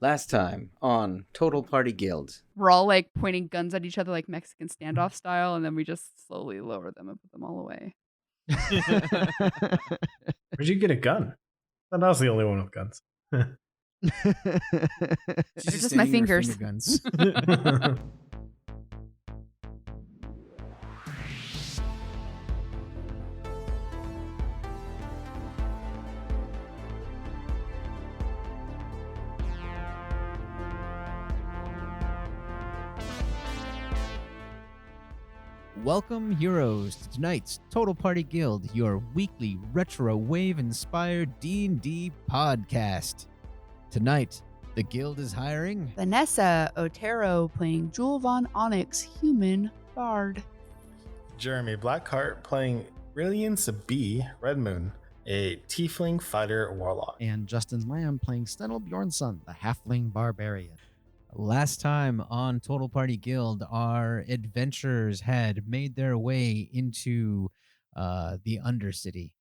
Last time on Total Party Guild. We're all like pointing guns at each other like Mexican standoff style, and then we just slowly lower them and put them all away. Where'd you get a gun? I thought I was the only one with guns. They're just my fingers. Finger guns. Welcome, heroes, to tonight's Total Party Guild, your weekly retro wave-inspired D&D podcast. Tonight, the guild is hiring Vanessa Otero playing Jewel Von Onyx, human bard. Jeremy Blackheart playing Brilliance B, Red Moon, a tiefling fighter warlock. and Justin Lamb playing Stenel Bjornsson, the halfling barbarian. Last time on Total Party Guild, our adventurers had made their way into the Undercity.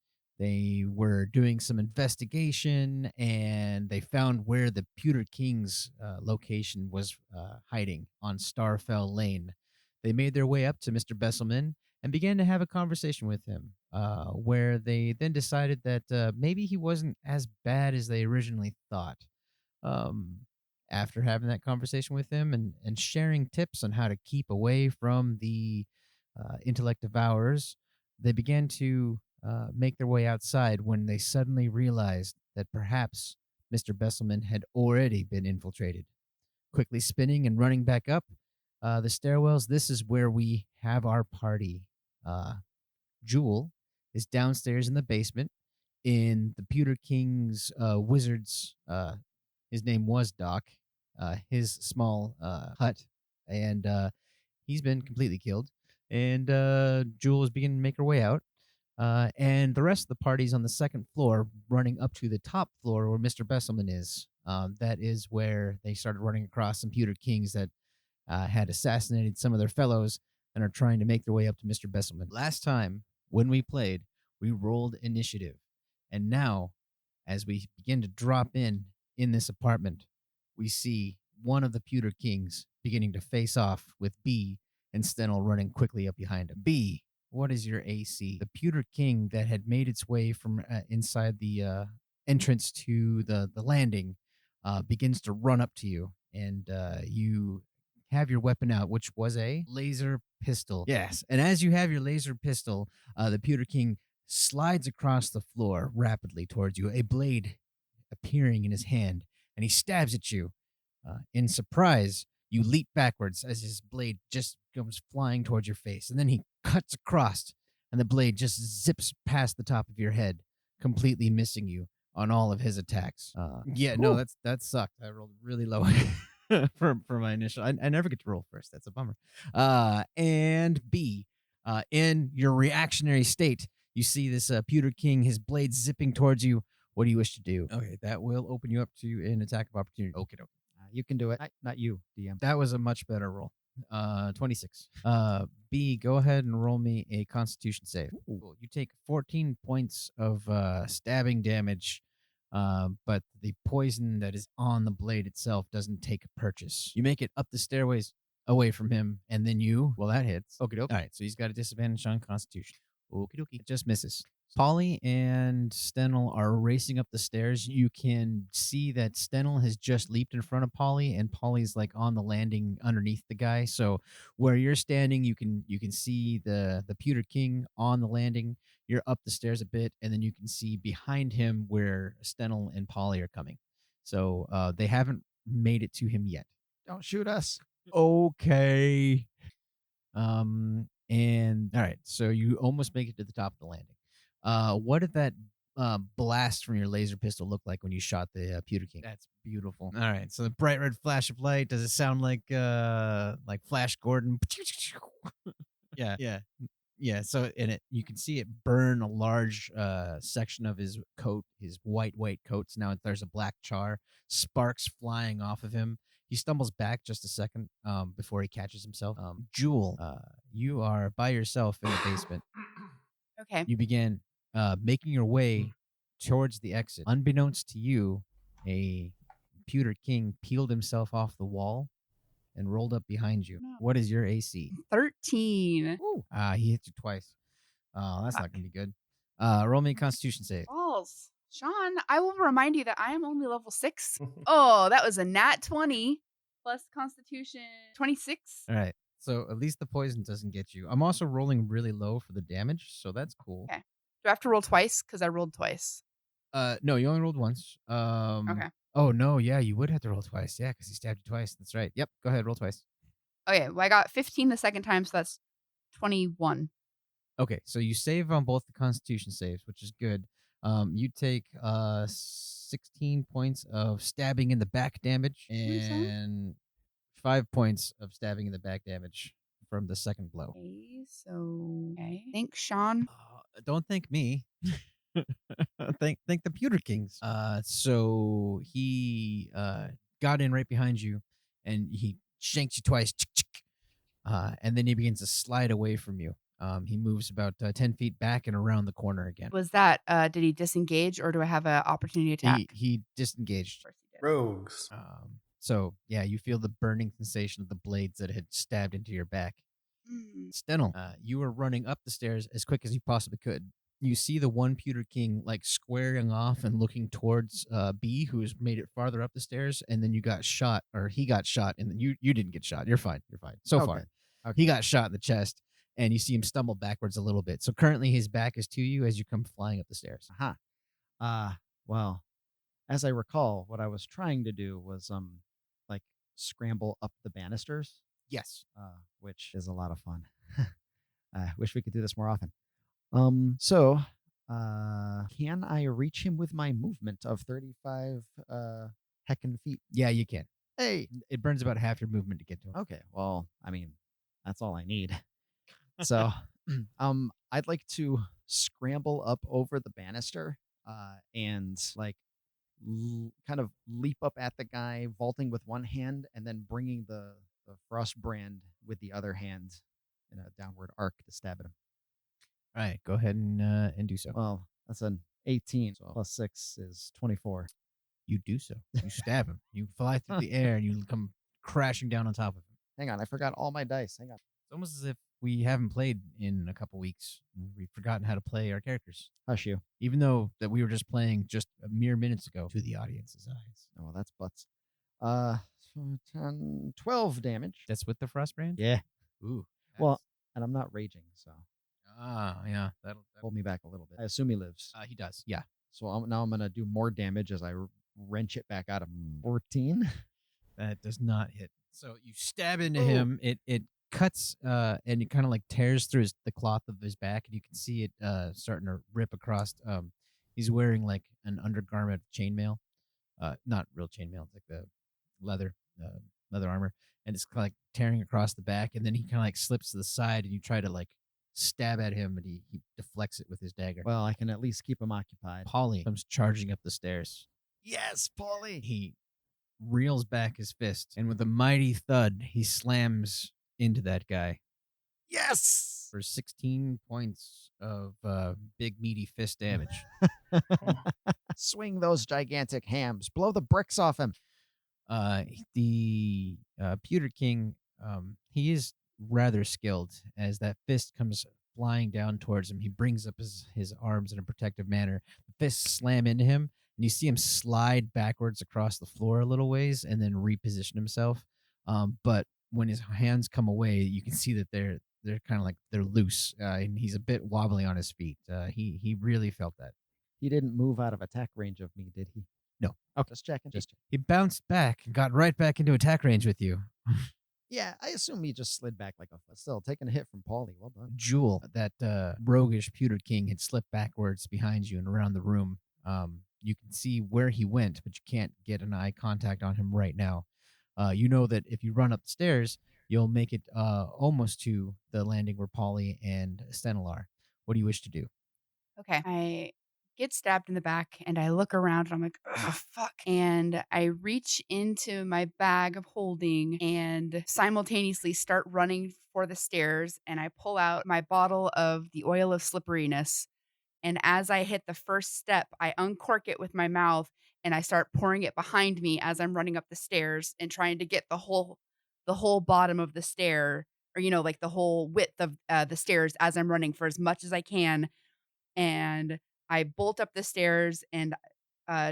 They were doing some investigation, and they found where the Pewter King's location was hiding on Starfell Lane. They made their way up to Mr. Besselmen and began to have a conversation with him, where they then decided that maybe he wasn't as bad as they originally thought. After having that conversation with him and sharing tips on how to keep away from the intellect devourers, they began to make their way outside when they suddenly realized that perhaps Mr. Besselman had already been infiltrated. Quickly spinning and running back up the stairwells, this is where we have our party. Jewel is downstairs in the basement in the Pewter King's wizard's. His name was Doc. His small hut, and he's been completely killed. And Jewel is beginning to make her way out. And the rest of the party's on the second floor, running up to the top floor where Mr. Besselman is. That is where they started running across some Pewter Kings that had assassinated some of their fellows and are trying to make their way up to Mr. Besselman. Last time, when we played, we rolled initiative. And now, as we begin to drop in this apartment, we see one of the Pewter Kings beginning to face off with B and Stenel running quickly up behind him. B, what is your AC? The Pewter King that had made its way from inside the entrance to the landing begins to run up to you, and you have your weapon out, which was a laser pistol. Yes, and as you have your laser pistol, the Pewter King slides across the floor rapidly towards you, a blade appearing in his hand, and he stabs at you. In surprise, you leap backwards as his blade just comes flying towards your face, and then he cuts across, and the blade just zips past the top of your head, completely missing you on all of his attacks. No, that sucked. I rolled really low for my initial. I never get to roll first. That's a bummer. And B, in your reactionary state, you see this Pewter King, his blade zipping towards you. What do you wish to do? Okay, that will open you up to an attack of opportunity. Okay. You can do it. Not you, DM. That was a much better roll. 26. B, go ahead and roll me a Constitution save. Cool. You take 14 points of stabbing damage, but the poison that is on the blade itself doesn't take a purchase. You make it up the stairways away from him, and then that hits. Okie doke. All right, so he's got a disadvantage on Constitution. Okie dokie. It just misses. Polly and Stenel are racing up the stairs. You can see that Stenel has just leaped in front of Polly, and Polly's like on the landing underneath the guy. So where you're standing, you can see the Pewter King on the landing. You're up the stairs a bit, and then you can see behind him where Stenel and Polly are coming. So they haven't made it to him yet. Don't shoot us. Okay. And all right, so you almost make it to the top of the landing. What did that blast from your laser pistol look like when you shot the Pewter King? That's beautiful. All right, so the bright red flash of light. Does it sound like Flash Gordon? Yeah. So in it, you can see it burn a large section of his coat, his white coat. So now there's a black char, sparks flying off of him. He stumbles back just a second before he catches himself. Jewel, you are by yourself in the basement. Okay. You begin making your way towards the exit. Unbeknownst to you, a Pewter King peeled himself off the wall and rolled up behind you. No. What is your AC? 13. Woo. He hit you twice. Oh, that's not Fuck. going to be good. Roll me a Constitution save. Balls. Sean, I will remind you that I am only level 6. Oh, that was a nat 20 plus Constitution 26. All right. So at least the poison doesn't get you. I'm also rolling really low for the damage, so that's cool. Okay. Do I have to roll twice? Because I rolled twice. No, you only rolled once. Okay. Oh no, yeah, you would have to roll twice. Yeah, because he stabbed you twice. That's right. Yep. Go ahead, roll twice. Okay, well, I got 15 the second time, so that's 21. Okay, so you save on both the Constitution saves, which is good. You take 16 points of stabbing in the back damage and 5 points of stabbing in the back damage from the second blow. Okay. Thanks, Sean. Don't thank me. thank the Pewter Kings. So he got in right behind you, and he shanked you twice. And then he begins to slide away from you. He moves about 10 feet back and around the corner again. Was that, did he disengage or do I have an opportunity attack? He disengaged. Of course he did. Rogues. So yeah, you feel the burning sensation of the blades that had stabbed into your back. Stenel, you were running up the stairs as quick as you possibly could. You see the one Pewter King like squaring off and looking towards B, who has made it farther up the stairs, and then you got shot, or he got shot, and then you didn't get shot. You're fine. You're fine. So far. Okay. He got shot in the chest, and you see him stumble backwards a little bit. So currently his back is to you as you come flying up the stairs. Well, as I recall, what I was trying to do was like scramble up the banisters. Yes. Which is a lot of fun. I wish we could do this more often. So can I reach him with my movement of 35 heckin' feet? Yeah, you can. Hey, It burns about half your movement to get to him. okay. Well, I mean, that's all I need. So, I'd like to scramble up over the banister, and like kind of leap up at the guy, vaulting with one hand, and then bringing the frost brand with the other hand in a downward arc to stab at him. All right, go ahead and do so. Well, that's an 18. So plus 6 is 24. You do so. You stab him. You fly through the air and you come crashing down on top of him. Hang on, I forgot all my dice. Hang on. It's almost as if we haven't played in a couple weeks. We've forgotten how to play our characters. Hush you. Even though that we were just playing just a mere minutes ago to the audience's eyes. Oh, well, that's butts. So 10, 12 damage. That's with the frost brand? Yeah. Ooh. Well, and I'm not raging, so Yeah. That'll hold me back a little bit. I assume he lives. he does. Yeah. So now I'm going to do more damage as I wrench it back out of him. 14. That does not hit. So you stab into him. It cuts and it kind of like tears through the cloth of his back, and you can see it starting to rip across. He's wearing like an undergarment of chainmail, not real chainmail. It's like the leather armor, and it's kind of like tearing across the back. And then he kind of like slips to the side, and you try to like stab at him, and he deflects it with his dagger. Well, I can at least keep him occupied. Polly comes charging up the stairs. Yes, Paulie. He reels back his fist, and with a mighty thud, he slams into that guy Yes. for 16 points of big meaty fist damage. Swing those gigantic hams. Blow the bricks off him. The Pewter King, he is rather skilled. As that fist comes flying down towards him, he brings up his arms in a protective manner. The fists slam into him, and you see him slide backwards across the floor a little ways and then reposition himself. But when his hands come away, you can see that they're kind of like they're loose, and he's a bit wobbly on his feet. He really felt that. He didn't move out of attack range of me, did he? No. Okay, just checking. He bounced back and got right back into attack range with you. Yeah, I assume he just slid back like a foot. Still taking a hit from Paulie. Well done. Jewel, that roguish Pewter King, had slipped backwards behind you and around the room. You can see where he went, but you can't get an eye contact on him right now. You know that if you run up the stairs, you'll make it almost to the landing where Polly and Stenel are. What do you wish to do? Okay. I get stabbed in the back and I look around and I'm like, oh, fuck. And I reach into my bag of holding and simultaneously start running for the stairs. And I pull out my bottle of the oil of slipperiness. And as I hit the first step, I uncork it with my mouth and I start pouring it behind me as I'm running up the stairs and trying to get the whole bottom of the stair, or like the whole width of the stairs as I'm running for as much as I can. And I bolt up the stairs and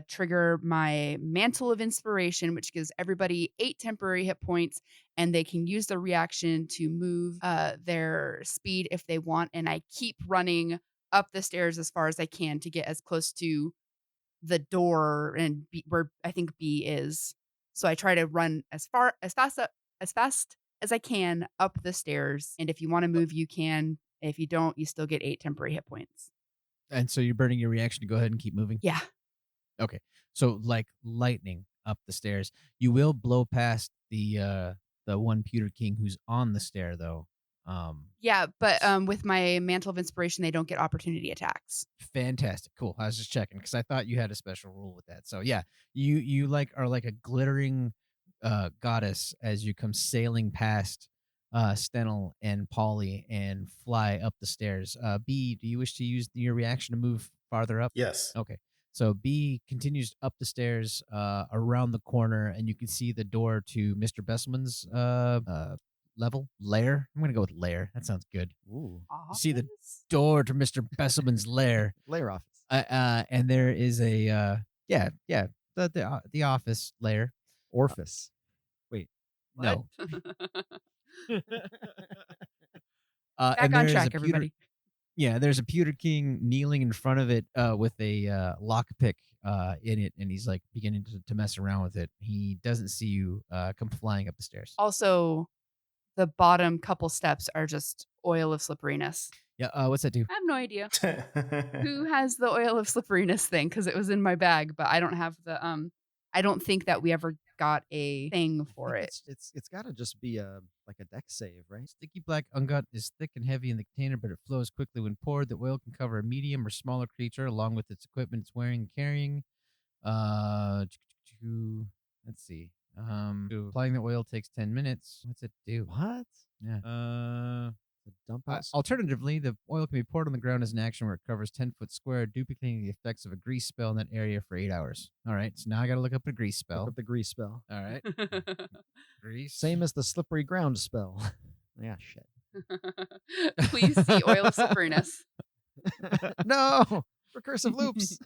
trigger my Mantle of Inspiration, which gives everybody 8 temporary hit points, and they can use the reaction to move their speed if they want. And I keep running up the stairs as far as I can to get as close to the door and where I think B is. So I try to run as fast as I can up the stairs. And if you want to move, you can. If you don't, you still get 8 temporary hit points. And so you're burning your reaction to go ahead and keep moving? Yeah. Okay. So like lightning up the stairs. You will blow past the one pewter king who's on the stair though. Yeah, but with my Mantle of Inspiration, they don't get opportunity attacks. Fantastic. Cool. I was just checking because I thought you had a special rule with that. So yeah, you like are like a glittering goddess as you come sailing past Stenel and Polly and fly up the stairs. B, do you wish to use your reaction to move farther up? Yes. Okay. So B continues up the stairs around the corner, and you can see the door to Mr. Besselman's lair. I'm gonna go with lair. That sounds good. Ooh. You see the Office? door to Mr. Besselman's lair, Layer office. and there is a the office lair. Orifice. Wait. No, Back and on there is track, a pewter, everybody. yeah, there's a pewter king kneeling in front of it with a lockpick in it, and he's like beginning to mess around with it. He doesn't see you come flying up the stairs. Also, the bottom couple steps are just oil of slipperiness. Yeah, what's that do? I have no idea who has the oil of slipperiness thing because it was in my bag, but I don't have the I don't think that we ever got a thing for I think it. It's got to just be like a deck save, right? Sticky black ungut is thick and heavy in the container, but it flows quickly when poured. The oil can cover a medium or smaller creature along with its equipment it's wearing and carrying. Let's see. Applying the oil takes 10 minutes. What's it do? What? Yeah. The dump out. Alternatively, the oil can be poured on the ground as an action where it covers 10-foot square, duplicating the effects of a grease spell in that area for 8 hours. All right, so now I got to look up a grease spell. Look up the grease spell. All right, grease. Same as the slippery ground spell. Yeah, shit. Please see oil of slipperiness. No! Recursive loops.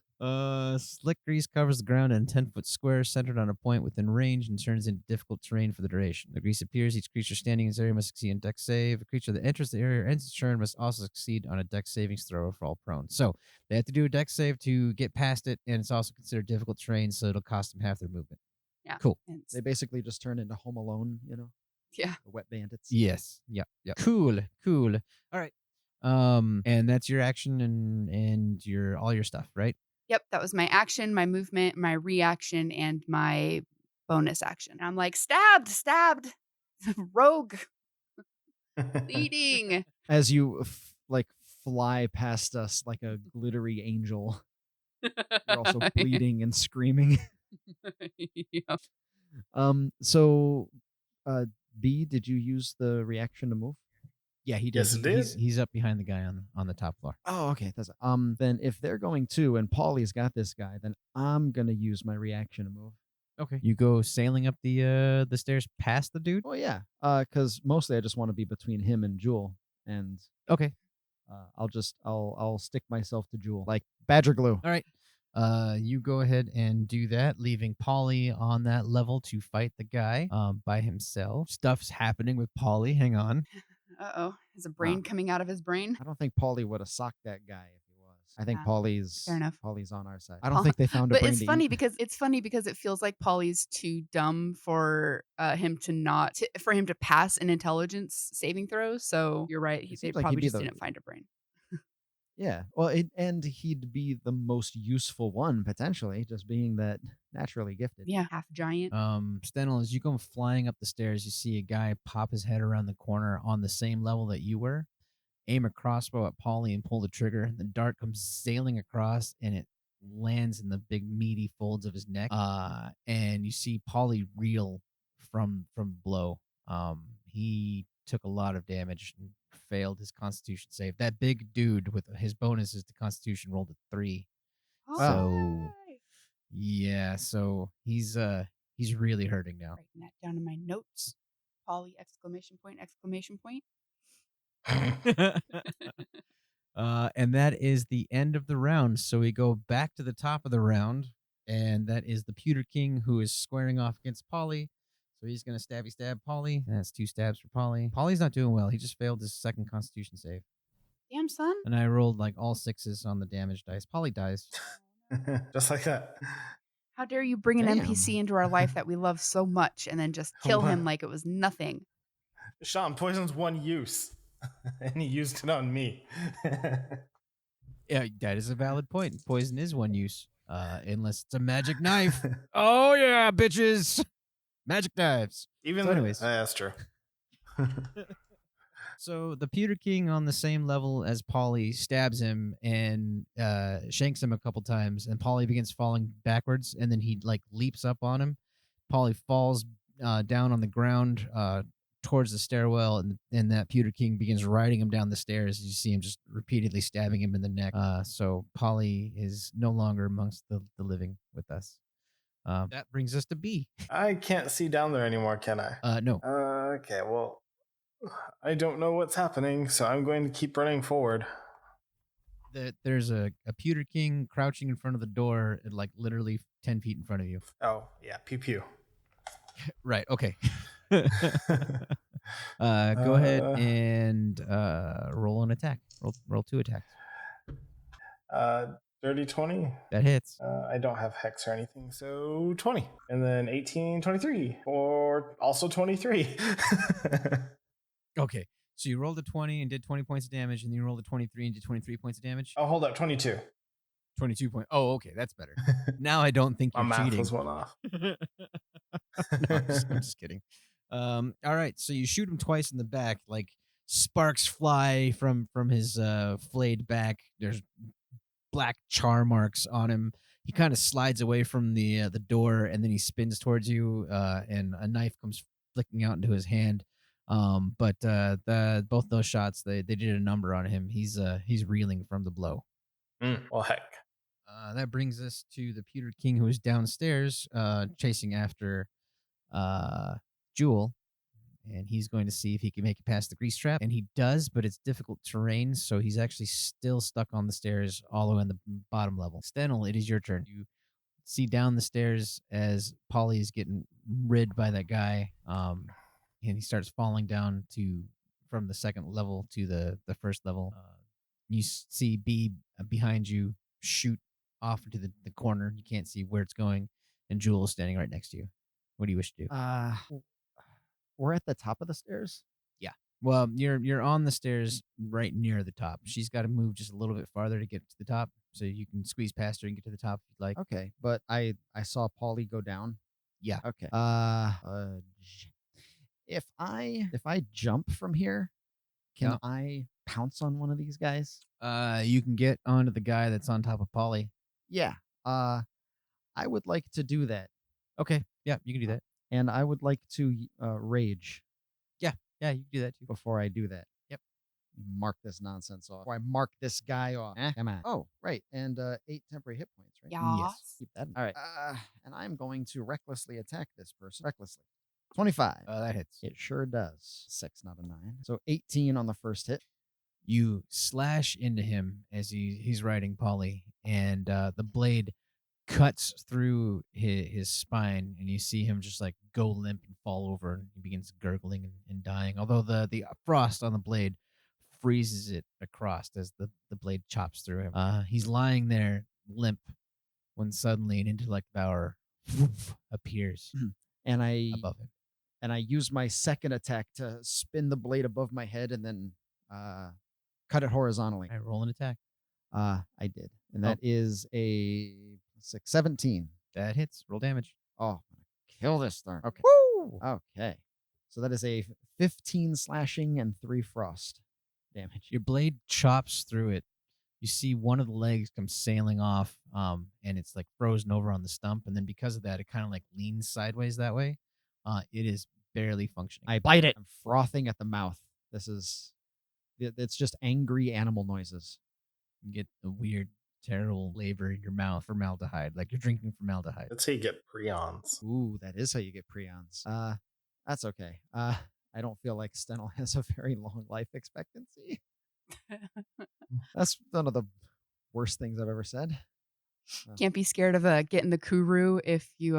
Slick grease covers the ground in a 10-foot square centered on a point within range and turns into difficult terrain for the duration. The grease appears. Each creature standing in this area must succeed on dex save. A creature that enters the area or ends its turn must also succeed on a dex savings throw or fall prone. So they have to do a dex save to get past it, and it's also considered difficult terrain, so it'll cost them half their movement. Yeah. Cool. They basically just turn into Home Alone, Yeah. the wet bandits. Yes. Yeah. Cool. All right. And that's your action and your all your stuff, right? Yep, that was my action, my movement, my reaction, and my bonus action. And I'm like, stabbed, rogue, bleeding. As you fly past us like a glittery angel, you're also bleeding and screaming. Yep. So, B, did you use the reaction to move? Yeah, he does. Yes, it did. He's up behind the guy on the top floor. Oh, okay. That's then if they're going to, and Paulie's got this guy, then I'm gonna use my reaction to move. Okay. You go sailing up the stairs past the dude? Oh yeah. Because mostly I just want to be between him and Jewel, and Okay. I'll stick myself to Jewel like badger glue. All right. You go ahead and do that, leaving Polly on that level to fight the guy by himself. Stuff's happening with Polly. Hang on. Uh-oh. Is a brain coming out of his brain? I don't think Paulie would have socked that guy if he was. I think Yeah, Paulie's fair enough. Paulie's on our side. I Paul- don't think they found a But brain it's to funny eat. because it feels like Polly's too dumb for him for him to pass an intelligence saving throw. So you're right. They seems like he'd probably be just the- didn't find a brain. Yeah. Well, and he'd be the most useful one potentially, just being that naturally gifted. Yeah, half giant. Stenel, as you come flying up the stairs, you see a guy pop his head around the corner on the same level that you were, aim a crossbow at Polly and pull the trigger. The dart comes sailing across and it lands in the big meaty folds of his neck. And you see Polly reel from blow. He took a lot of damage and failed his constitution save. That big dude with his bonuses to constitution rolled a 3. So Alright. Yeah, so he's really hurting now. Writing that down in my notes. Polly, exclamation point, exclamation point. And that is the end of the round. So we go back to the top of the round, and that is the Pewter King who is squaring off against Polly. So he's gonna stab Polly. And that's 2 stabs for Polly. Polly's not doing well. He just failed his second Constitution save, Damn, son. and I rolled like all 6s on the damage dice. Polly dies. Just like that. How dare you bring an Damn. NPC into our life that we love so much and then just kill him like it was nothing? Sean, poison's one use. And he used it on me. Yeah, that is a valid point. Poison is one use, unless it's a magic knife. Oh yeah, bitches, magic knives. Even So anyways. that's true. So the Pewter King on the same level as Polly stabs him and shanks him a couple times, and Polly begins falling backwards, and then he like leaps up on him. Polly falls down on the ground towards the stairwell, and that Pewter King begins riding him down the stairs. You see him just repeatedly stabbing him in the neck. So Polly is no longer amongst the living with us. That brings us to B. I can't see down there anymore, can I? No. Okay, well, I don't know what's happening, so I'm going to keep running forward. There's a Pewter King crouching in front of the door, at like literally 10 feet in front of you. Oh, yeah, pew pew. Right. Okay. Go ahead and roll an attack. Roll 2 attacks. Dirty 20. That hits. I don't have hex or anything, so 20. And then 18, 23. Or also 23. Okay. So you rolled a 20 and did 20 points of damage, and then you rolled a 23 and did 23 points of damage. Oh, hold up, 22. 22 points. Oh, okay. That's better. Now I don't think My you're math cheating. was one off. No, I'm just kidding. All right. So you shoot him twice in the back, like sparks fly from his flayed back. There's black char marks on him. He kind of slides away from the door, and then he spins towards you, and a knife comes flicking out into his hand. But both those shots, they did a number on him. He's reeling from the blow. Well, heck. That brings us to the Pewter King, who is downstairs, chasing after Jewel, and he's going to see if he can make it past the grease trap, and he does, but it's difficult terrain, so he's actually still stuck on the stairs all the way on the bottom level. Stenel, it is your turn. You see down the stairs as Polly is getting rid by that guy, and he starts falling down from the second level to the first level. You see B behind you shoot off into the corner. You can't see where it's going, and Jewel is standing right next to you. What do you wish to do? We're at the top of the stairs. Well, you're on the stairs right near the top. She's got to move just a little bit farther to get to the top, so you can squeeze past her and get to the top if you'd like. Okay, but I saw Polly go down. Yeah. Okay. If I jump from here, can Yeah. I pounce on one of these guys? You can get onto the guy that's on top of Polly. Yeah. I would like to do that, Okay. Yeah, you can do that. and I would like to rage Yeah, you can do that too. before I do that. Yep. Mark this nonsense off. Or I mark this guy off. Come on. Oh, right. And 8 temporary hit points, right? Yes. Keep that. All right. And I'm going to recklessly attack this person. Recklessly. 25. That hits. It sure does. 6, not a 9. So 18 on the first hit. You slash into him as he's riding Polly, and the blade cuts through his spine, and you see him just like go limp and fall over, and he begins gurgling and dying. Although the frost on the blade freezes it across as the blade chops through him. He's lying there limp when suddenly an intellect devourer appears And I above him. and I use my second attack to spin the blade above my head and then cut it horizontally. I roll an attack. I did. And that is a 17. That hits. Roll damage. Oh, I'm gonna kill this thing. Okay. Woo! Okay. So that is a 15 slashing and 3 frost damage. Your blade chops through it. You see one of the legs come sailing off, and it's like frozen over on the stump. And then because of that, it kind of like leans sideways that way. It is barely functioning. I bite it. I'm frothing at the mouth. It's just angry animal noises. You get the weird terrible flavor in your mouth, formaldehyde, like you're drinking formaldehyde. That's how you get prions. Ooh, that is how you get prions. That's okay. I don't feel like Steno has a very long life expectancy. That's one of the worst things I've ever said. Can't be scared of getting the Kuru if you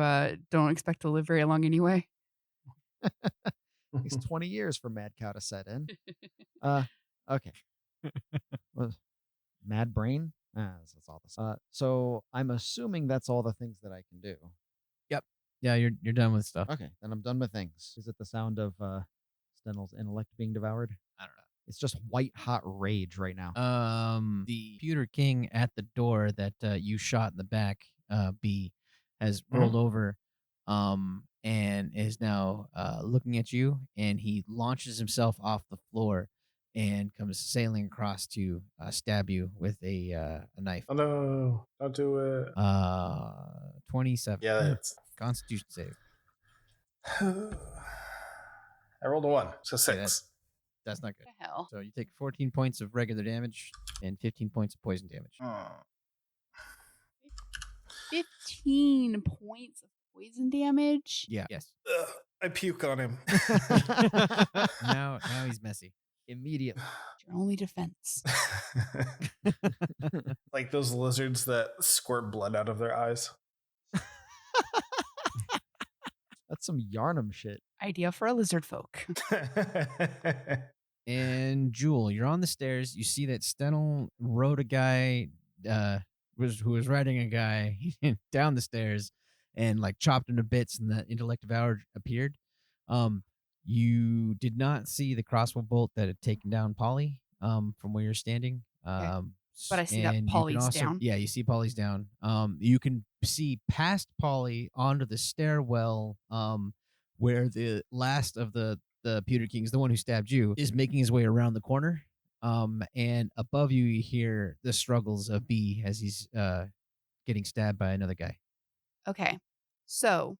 don't expect to live very long anyway. Takes 20 years for Mad Cow to set in. Okay. Well, Mad Brain? That's all this. So I'm assuming that's all the things that I can do. Yep. Yeah, you're done with stuff. Okay, then I'm done with things. Is it the sound of Stenel's intellect being devoured? I don't know. It's just white hot rage right now. The pewter king at the door that you shot in the back, B, has rolled over, and is now looking at you, and he launches himself off the floor and comes sailing across to stab you with a knife. Oh no, don't do it. 27. Yeah, that's. Constitution save. I rolled a 1, so 6. That's not good. What the hell? So you take 14 points of regular damage and 15 points of poison damage. 15 points of poison damage? Yeah. Yes. Ugh, I puke on him. Now he's messy. Immediately. Your only defense. Like those lizards that squirt blood out of their eyes. That's some Yarnum shit. Idea for a lizard folk. And Jewel, you're on the stairs. You see that Stenel rode a guy, who was riding a guy down the stairs, and like chopped him to bits, and the intellect devoured appeared. You did not see the crossbow bolt that had taken down Polly, from where you're standing. But I see that and you can Polly's also- down. Yeah, you see Polly's down. You can see past Polly onto the stairwell, where the last of the Pewter Kings, the one who stabbed you, is making his way around the corner. And above you, you hear the struggles of B as he's getting stabbed by another guy. Okay. So,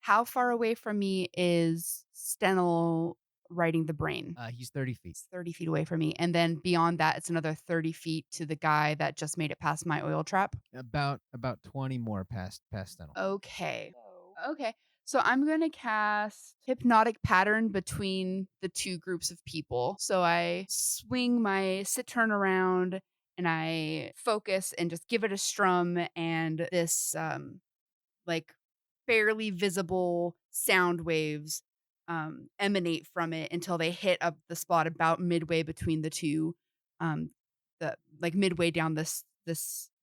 how far away from me is Stenel riding the brain? He's 30 feet. It's 30 feet away from me. And then beyond that, it's another 30 feet to the guy that just made it past my oil trap. About 20 more past Stenel. Okay. So I'm going to cast Hypnotic Pattern between the two groups of people. So I swing my sit turn around and I focus and just give it a strum, and this like barely visible sound waves emanate from it until they hit up the spot about midway between the two, like midway down this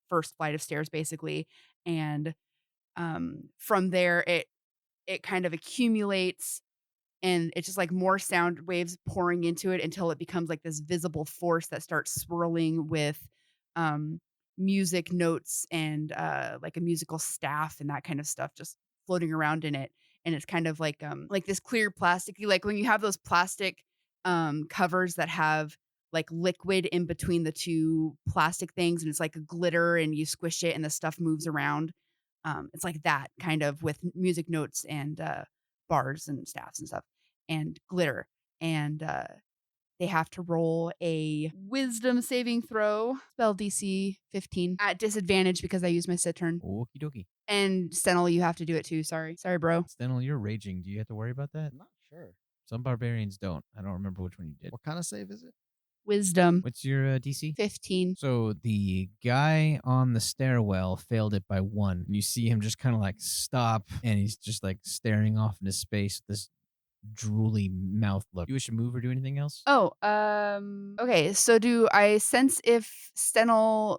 first flight of stairs basically. And from there it kind of accumulates, and it's just like more sound waves pouring into it until it becomes like this visible force that starts swirling with music notes and like a musical staff and that kind of stuff just floating around in it. And it's kind of like this clear plasticky, like when you have those plastic covers that have like liquid in between the two plastic things, and it's like a glitter and you squish it and the stuff moves around. It's like that kind of with music notes and bars and staffs and stuff and glitter. And they have to roll a wisdom saving throw, spell DC 15 at disadvantage because I used my sit turn. Okie dokie. And Stenel, you have to do it too. Sorry, bro. Stenel, you're raging. Do you have to worry about that? I'm not sure. Some barbarians don't. I don't remember which one you did. What kind of save is it? Wisdom What's your DC? 15. So the guy on the stairwell failed it by 1. You see him just kind of like stop, and he's just like staring off into space with this drooly mouth look. You wish to move or do anything else? Oh, okay. So do I sense if Stenel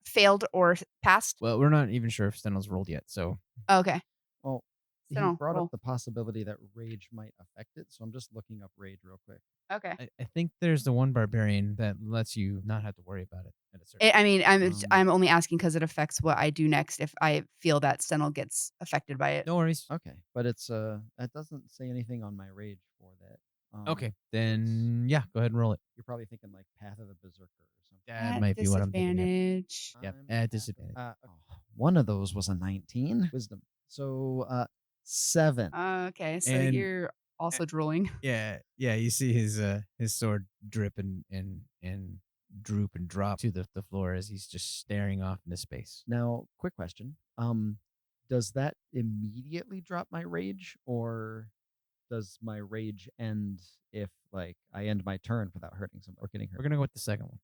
failed or passed? Well, we're not even sure if Stenel's rolled yet, so Okay. Well, he Steno, brought roll. up the possibility that rage might affect it, so I'm just looking up rage real quick. Okay. I think there's the one barbarian that lets you not have to worry about it at a certain. I mean, Um, I'm only asking because it affects what I do next if I feel that Stenel gets affected by it. No worries. Okay, but it's that doesn't say anything on my rage for that. Okay, then yeah, go ahead and roll it. You're probably thinking like Path of the Berserker or something. That At might be what I'm thinking. disadvantage. Yep, I'm at disadvantage. One of those was a 19 wisdom. So 7. Okay, so And- you're also drooling. Yeah. You see his sword drip and droop and drop to the floor as he's just staring off into space. Now, quick question. Does that immediately drop my rage, or does my rage end if like I end my turn without hurting someone or getting hurt? We're gonna go with the second one.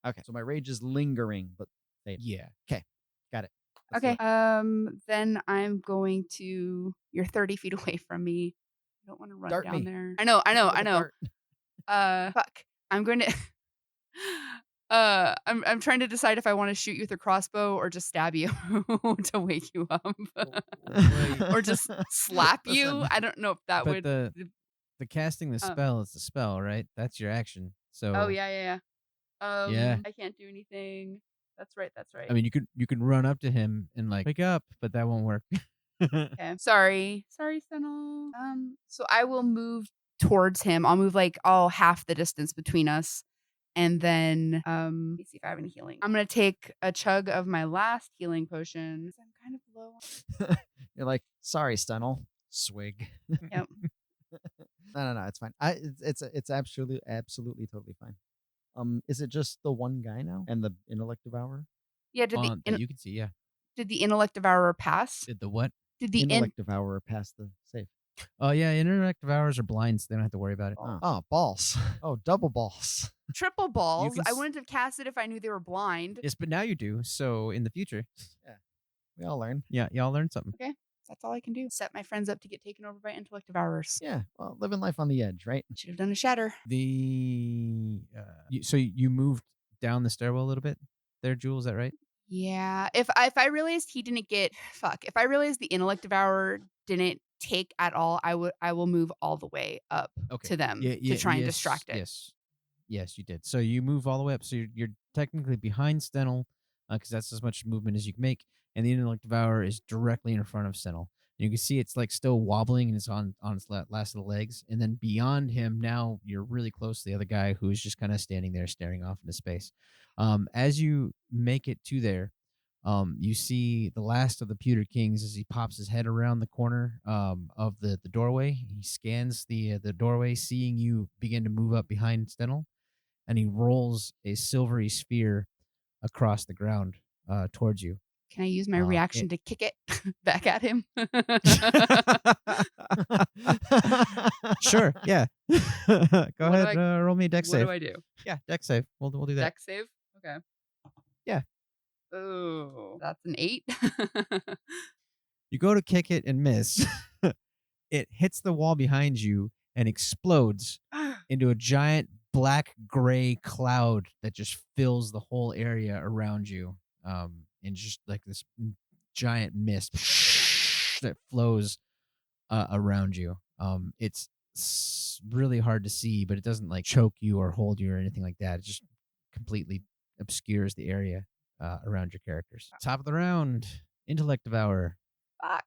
Okay, so my rage is lingering, but fading. Yeah. Okay, got it. Let's do Okay. it. Then I'm going to. You're 30 feet away from me. I don't want to run Dart down me. there. I know. With a Fuck. I'm going to. I'm trying to decide if I want to shoot you with a crossbow or just stab you to wake you up, or just slap you. Listen. I don't know if that But would. the casting the spell is the spell, right? That's your action. So Oh yeah. Yeah. I can't do anything. That's right. I mean, you could run up to him and like wake up, but that won't work. Okay. Sorry, Senel. So I will move towards him. I'll move like half the distance between us. And then let me see if I have any healing. I'm gonna take a chug of my last healing potion. I'm kind of low. You're like, sorry, Stenel. Swig. Yep. No, it's fine. It's absolutely totally fine. Is it just the one guy now and the intellect devourer? Yeah, That you can see, yeah. did the intellect devourer pass? Did the what? Did the intellect devourer pass the save? Oh yeah, intellect devourers are blinds. They don't have to worry about it. Oh, balls. Oh, double balls. triple balls? can I wouldn't have cast it if I knew they were blind. Yes, but now you do. So in the future, We all learn. yeah, y'all learned something. Okay. That's all I can do. Set my friends up to get taken over by intellect devourers. Yeah, well, living life on the edge, right? Should have done a shatter. So you moved down the stairwell a little bit there, Jewel, is that right? Yeah. If I realized he didn't get if I realized the intellect devourer didn't take at all, I will move all the way up to them to try and distract it. Yes, you did. So you move all the way up. So you're technically behind Stenel, because that's as much movement as you can make, and the intellect devourer is directly in front of Stenel. You can see it's like still wobbling and it's on its last of the legs. And then beyond him, now you're really close to the other guy who is just kind of standing there staring off into space. As you make it to there, you see the last of the Pewter Kings as he pops his head around the corner of the doorway. He scans the doorway, seeing you begin to move up behind Stenel, and he rolls a silvery sphere across the ground towards you. Can I use my reaction to kick it back at him? Sure, yeah. Go ahead, roll me a dex save. What do I do? Yeah, dex save. We'll do that. Dex save? Okay. Yeah. Oh, that's an 8. You go to kick it and miss. It hits the wall behind you and explodes into a giant black-gray cloud that just fills the whole area around you. And just like this giant mist that flows around you. It's really hard to see, but it doesn't like choke you or hold you or anything like that. It just completely obscures the area around your characters. Top of the round, Intellect Devourer. Fuck.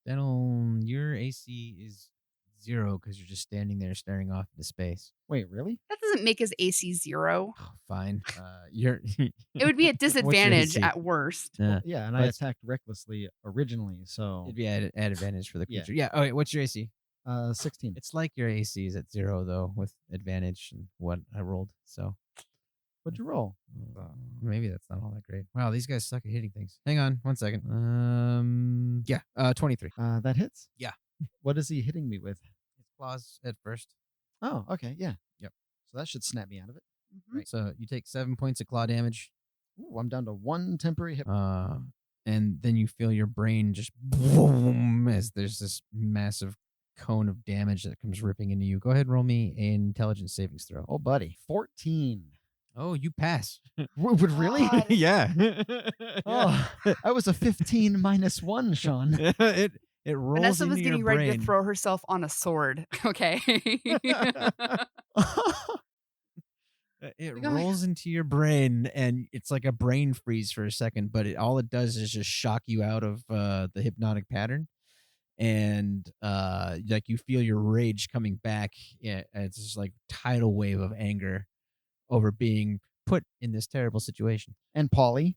Stenel, your AC is 0 because you're just standing there staring off into space. Wait, really? That doesn't make his AC 0. Oh, fine. You're. It would be a disadvantage AC? at worst. Yeah, and I attacked recklessly originally, so It'd be at advantage for the creature. Yeah. Oh, wait, what's your AC? 16. It's like your AC is at 0 though, with advantage and what I rolled. So What'd you roll? maybe that's not all that great. Wow, these guys suck at hitting things. Hang on, 1 second. Yeah, 23. That hits? Yeah. What is he hitting me with? It's claws at first. Oh, okay, yeah. Yep. So that should snap me out of it. Mm-hmm. Right. So you take 7 points of claw damage. Ooh, I'm down to 1 temporary hit. And then you feel your brain just boom as there's this massive cone of damage that comes ripping into you. Go ahead and roll me an intelligence savings throw. Oh, buddy. 14. Oh, you pass. Really? God. Yeah. Oh, I was a 15 minus 1, Sean. it rolls Vanessa into was getting your ready brain. to throw herself on a sword. Okay. It Like, oh my rolls into your brain, and it's like a brain freeze for a second, but all it does is just shock you out of the hypnotic pattern. And like you feel your rage coming back. Yeah, it's just like tidal wave of anger over being put in this terrible situation. And Polly.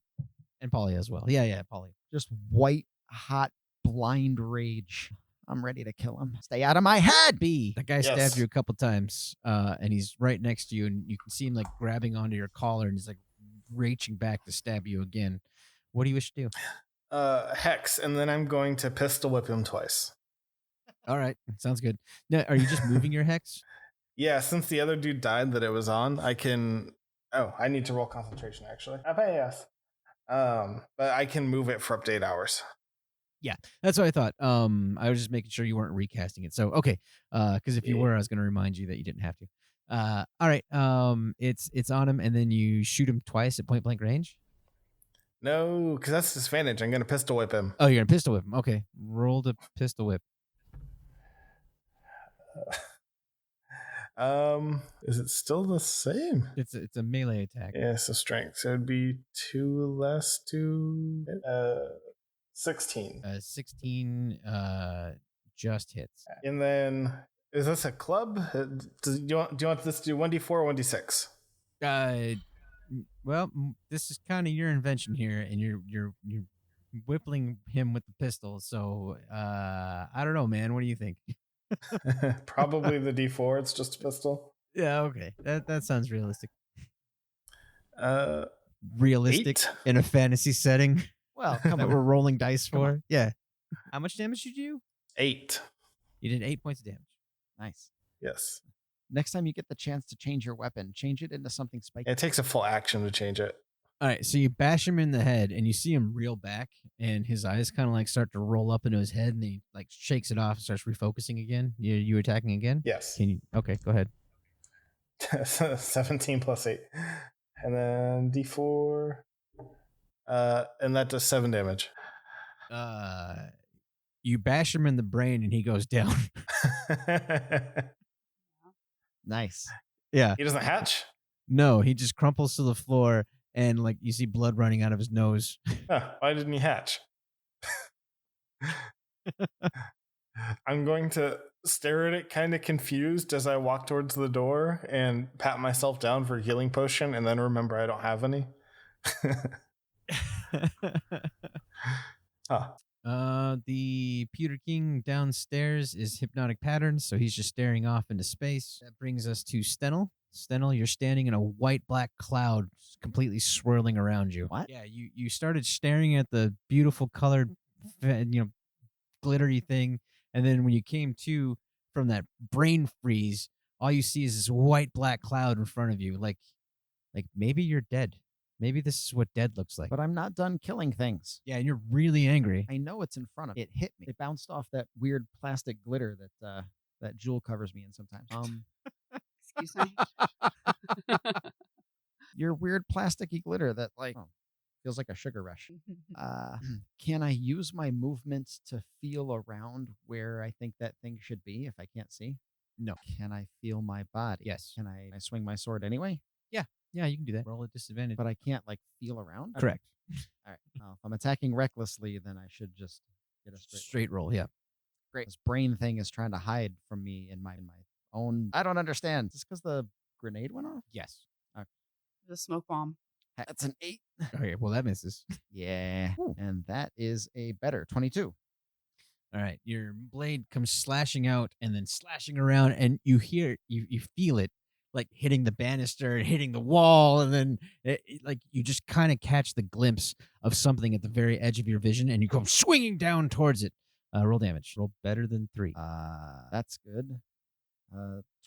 And Polly as well. Yeah, Polly. Just white, hot, blind rage. I'm ready to kill him. Stay out of my head, B. The guy Yes. stabbed you a couple times, and he's right next to you, and you can see him like grabbing onto your collar, and he's like reaching back to stab you again. What do you wish to do? Hex, and then I'm going to pistol whip him twice. All right, sounds good. Now, are you just moving your hex? Yeah, since the other dude died that it was on, I can. Oh, I need to roll concentration actually. Yes. But I can move it for up to 8 hours. Yeah, that's what I thought. I was just making sure you weren't recasting it. So okay, because if you were, I was going to remind you that you didn't have to. All right. It's on him, and then you shoot him twice at point blank range. No, because that's disadvantage. I'm going to pistol whip him. Oh, you're gonna pistol whip him. Okay, roll the pistol whip. Is it still the same? It's a melee attack. Yeah, so strength. So it'd be 2 less to 16. 16 just hits. And then is this a club? Do you want this to do 1d4 or 1d6? Well, this is kind of your invention here, and you're whippling him with the pistol. So I don't know, man. What do you think? Probably the d4. It's just a pistol. Yeah, okay. That sounds realistic. Uh, Realistic 8? in a fantasy setting. Well, come That on. we're rolling dice Come for. on. Yeah. How much damage did you do? 8. You did 8 points of damage. Nice. Yes. Next time you get the chance to change your weapon, change it into something spiky. It takes a full action to change it. All right, so you bash him in the head, and you see him reel back, and his eyes kind of like start to roll up into his head, and he like shakes it off and starts refocusing again. You attacking again? Yes. Can you? Okay, go ahead. 17 plus 8. And then d4. And that does 7 damage. You bash him in the brain, and he goes down. Nice. Yeah. He doesn't hatch? No, he just crumples to the floor, and like you see blood running out of his nose. Huh, why didn't he hatch? I'm going to stare at it kind of confused as I walk towards the door and pat myself down for a healing potion and then remember I don't have any. Huh. The Pewter King downstairs is hypnotic patterns, so he's just staring off into space. That brings us to Stenel. Stenel, you're standing in a white-black cloud completely swirling around you. What? Yeah, you started staring at the beautiful colored, glittery thing, and then when you came to from that brain freeze, all you see is this white-black cloud in front of you. Like maybe you're dead. Maybe this is what dead looks like. But I'm not done killing things. Yeah, and you're really angry. I know it's in front of me. It hit me. It bounced off that weird plastic glitter that Jewel covers me in sometimes. Excuse me. Your weird plasticky glitter that feels like a sugar rush. Can I use my movement to feel around where I think that thing should be if I can't see? No. Can I feel my body? Yes. Can I swing my sword anyway? Yeah, you can do that. Roll a disadvantage. But I can't feel around? Correct. All right. Well, if I'm attacking recklessly, then I should just get a Straight roll, yeah. Great. This brain thing is trying to hide from me in my own. I don't understand. Is this because the grenade went off? Yes. The smoke bomb. That's an 8. Okay, well, that misses. Yeah. And that is a better 22. All right, your blade comes slashing out and then slashing around, and you hear, you feel it like hitting the banister and hitting the wall, and then like you just kind of catch the glimpse of something at the very edge of your vision, and you come swinging down towards it. Roll damage. Roll better than 3. That's good.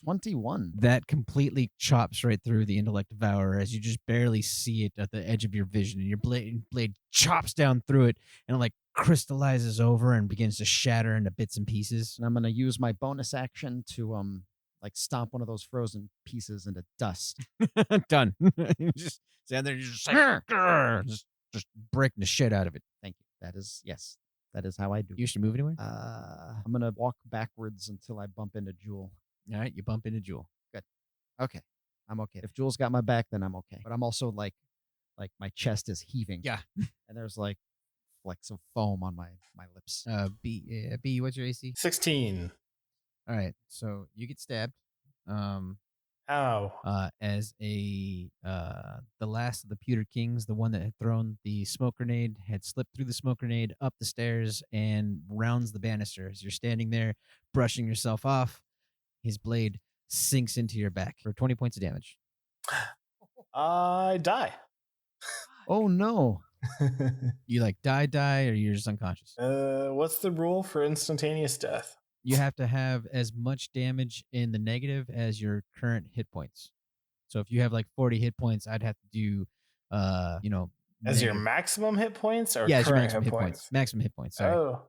21. That completely chops right through the intellect devourer as you just barely see it at the edge of your vision, and your blade chops down through it, and it like crystallizes over and begins to shatter into bits and pieces. And I'm gonna use my bonus action to stomp one of those frozen pieces into dust. Done. You just stand there, you just like "Grr," just breaking the shit out of it. Thank you. That is how I do. You should move anywhere. I'm gonna walk backwards until I bump into Jewel. All right, you bump into Jewel. Okay, I'm okay. If Jewel's got my back, then I'm okay. But I'm also like my chest is heaving. Yeah. And there's flecks of foam on my lips. B, what's your AC? 16. All right, so you get stabbed. Ow. As the last of the Pewter Kings, the one that had thrown the smoke grenade, had slipped through the smoke grenade up the stairs and rounds the banister. As you're standing there, brushing yourself off, his blade sinks into your back for 20 points of damage. I die. Oh no. You like die, or you're just unconscious. What's the rule for instantaneous death? You have to have as much damage in the negative as your current hit points. So if you have like 40 hit points, I'd have to do, As your negative- maximum hit points or yeah, as your current maximum hit points. Maximum hit points. Sorry. Oh.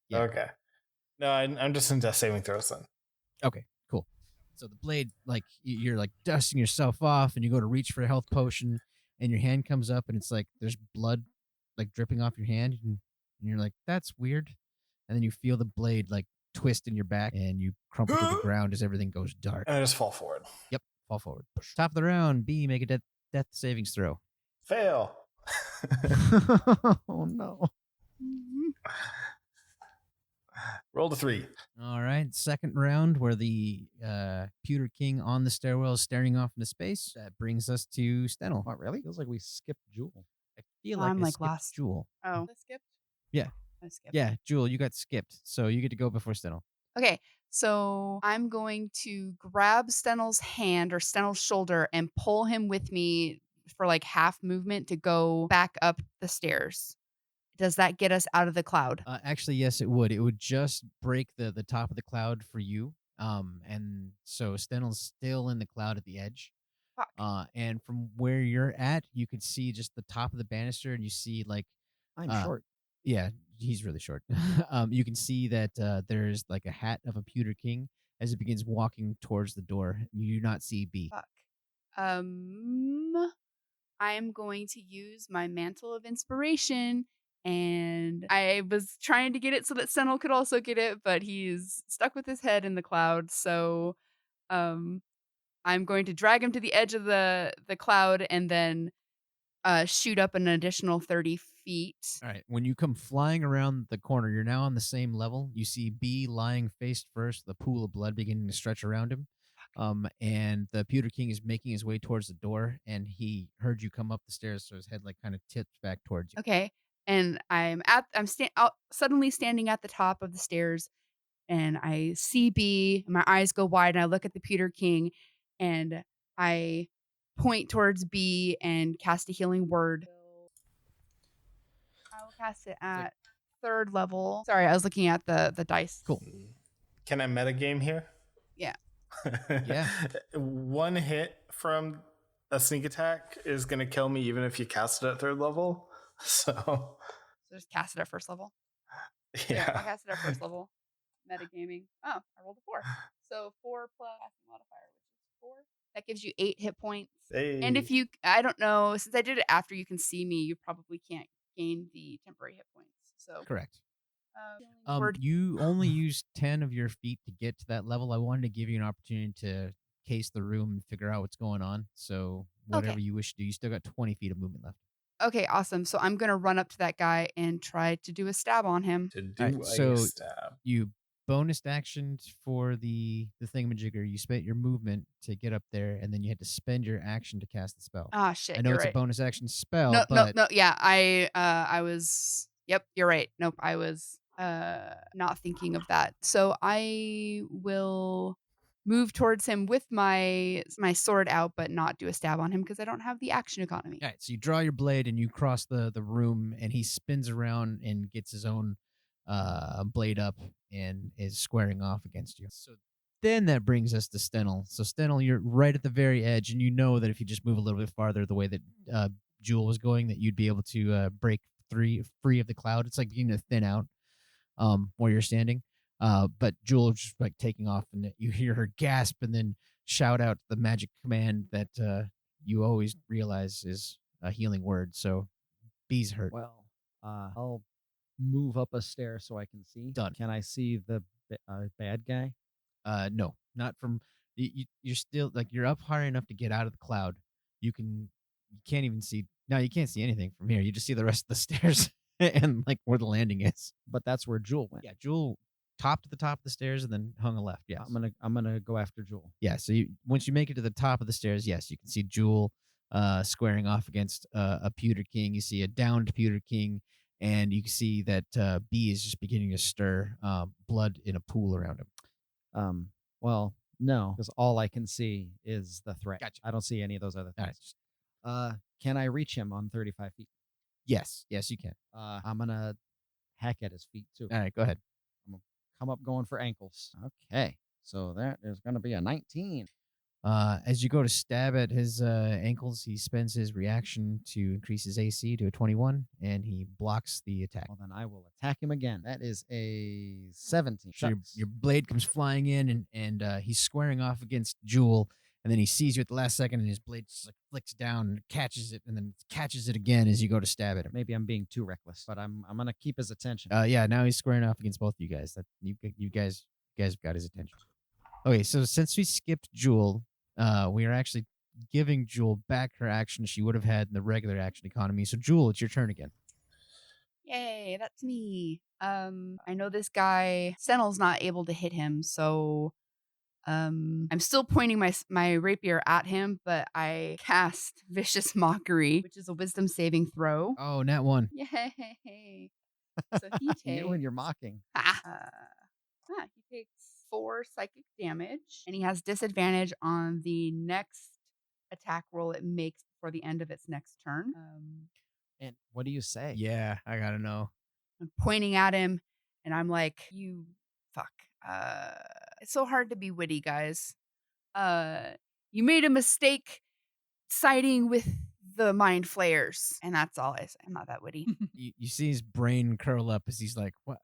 Yeah. Okay. No, I'm just in death saving throws then. Okay, cool. So the blade, like you're like dusting yourself off, and you go to reach for a health potion, and your hand comes up, and it's like there's blood like dripping off your hand, and you're like, that's weird. And then you feel the blade like twist in your back, and you crumple to the ground as everything goes dark. And I just fall forward. Yep, fall forward. Top of the round, B, make a death savings throw. Fail. Oh no. Roll to 3. All right, second round where the Pewter King on the stairwell is staring off into space. That brings us to Stenel. Oh, really? Feels like we skipped Jewel. I feel Well, like I'm I like skipped last. Jewel. Oh, I skipped? Yeah. I skipped. Yeah, Jewel, you got skipped, so you get to go before Stenel. Okay, so I'm going to grab Stenel's hand or Stenel's shoulder and pull him with me for like half movement to go back up the stairs. Does that get us out of the cloud? Actually, yes, it would. It would just break the top of the cloud for you. And so Stenel's still in the cloud at the edge. Fuck. And from where you're at, you could see just the top of the banister, and you see like I'm short. yeah, he's really short. You can see that there's like a hat of a Pewter King as it begins walking towards the door. You do not see B. Fuck. I am going to use my mantle of inspiration, and I was trying to get it so that Sentinel could also get it, but he's stuck with his head in the cloud. So, I'm going to drag him to the edge of the cloud and then shoot up an additional 30 feet. All right. When you come flying around the corner, you're now on the same level. You see B lying face first, the pool of blood beginning to stretch around him. And the Pewter King is making his way towards the door, and he heard you come up the stairs, so his head like kind of tips back towards you. Okay, and I'm suddenly standing at the top of the stairs, and I see B. And my eyes go wide, and I look at the Pewter King, and I point towards B and cast a healing word. I will cast it at 3rd level. Sorry, I was looking at the dice. Cool. Can I metagame here? Yeah. Yeah. One hit from a sneak attack is going to kill me even if you cast it at 3rd level. So So just cast it at 1st level. Yeah, I yeah. cast it at 1st level. Metagaming. Oh, I rolled a 4. So 4 plus modifier, which is 4. That gives you 8 hit points. And if you, I don't know, since I did it after you can see me, you probably can't gain the temporary hit points. So Correct. healing word. You only used 10 of your feet to get to that level. I wanted to give you an opportunity to case the room and figure out what's going on. So whatever Okay. you wish to do, you still got 20 feet of movement left. Okay, awesome. So I'm gonna run up to that guy and try to do a stab on him. To do Alright, a so stab. You bonus action for the thingamajigger. You spent your movement to get up there, and then you had to spend your action to cast the spell. Ah, shit. I know You're it's right. a bonus action spell, No, but no. Yeah, I was. Yep, you're right. Nope, I was not thinking of that. So I will move towards him with my sword out, but not do a stab on him because I don't have the action economy. all right, so you draw your blade and you cross the room, and he spins around and gets his own blade up and is squaring off against you. So then that brings us to Stenel. So Stenel, you're right at the very edge, and you know that if you just move a little bit farther the way that Jewel was going, that you'd be able to break free of the cloud. It's like beginning to thin out where you're standing. But Jewel is just like taking off, and you hear her gasp and then shout out the magic command that you always realize is a healing word. So B's hurt. Well, I'll move up a stair so I can see. Done. Can I see the bad guy? No, not from you're still like you're up high enough to get out of the cloud. You can't even see. No, you can't see anything from here. You just see the rest of the stairs and like where the landing is. But that's where Jewel went. Yeah, Jewel top to the top of the stairs and then hung a left. Yes. I'm gonna go after Jewel. Yeah. So once you make it to the top of the stairs, yes, you can see Jewel squaring off against a pewter king. You see a downed pewter king, and you can see that B is just beginning to stir blood in a pool around him. Well, no, because all I can see is the threat. Gotcha. I don't see any of those other All things. right. Can I reach him on 35 feet? Yes, you can. I'm gonna hack at his feet too. All right, go ahead. I'm gonna come up going for ankles. Okay, so that is gonna be a 19. As you go to stab at his ankles, he spends his reaction to increase his AC to a 21, and he blocks the attack. Well, then I will attack him again. That is a 17. So your blade comes flying in, and he's squaring off against Jewel, and then he sees you at the last second, and his blade just like flicks down and catches it, and then catches it again as you go to stab at him. Maybe I'm being too reckless, but I'm gonna keep his attention. Yeah, now he's squaring off against both of you guys. That you guys got his attention. Okay, so since we skipped Jewel, we are actually giving Jewel back her action she would have had in the regular action economy. So Jewel, it's your turn again. Yay, that's me. I know this guy, Sentinel's not able to hit him, so I'm still pointing my rapier at him, but I cast Vicious Mockery, which is a wisdom saving throw. Oh, nat 1. Yay. So he takes You and you're mocking. he takes 4 psychic damage, and he has disadvantage on the next attack roll it makes before the end of its next turn. And what do you say? Yeah, I gotta know. I'm pointing at him, and I'm like, you fuck. It's so hard to be witty, guys. You made a mistake siding with the mind flayers, and that's all I say. I'm not that witty. You see his brain curl up as he's like, what?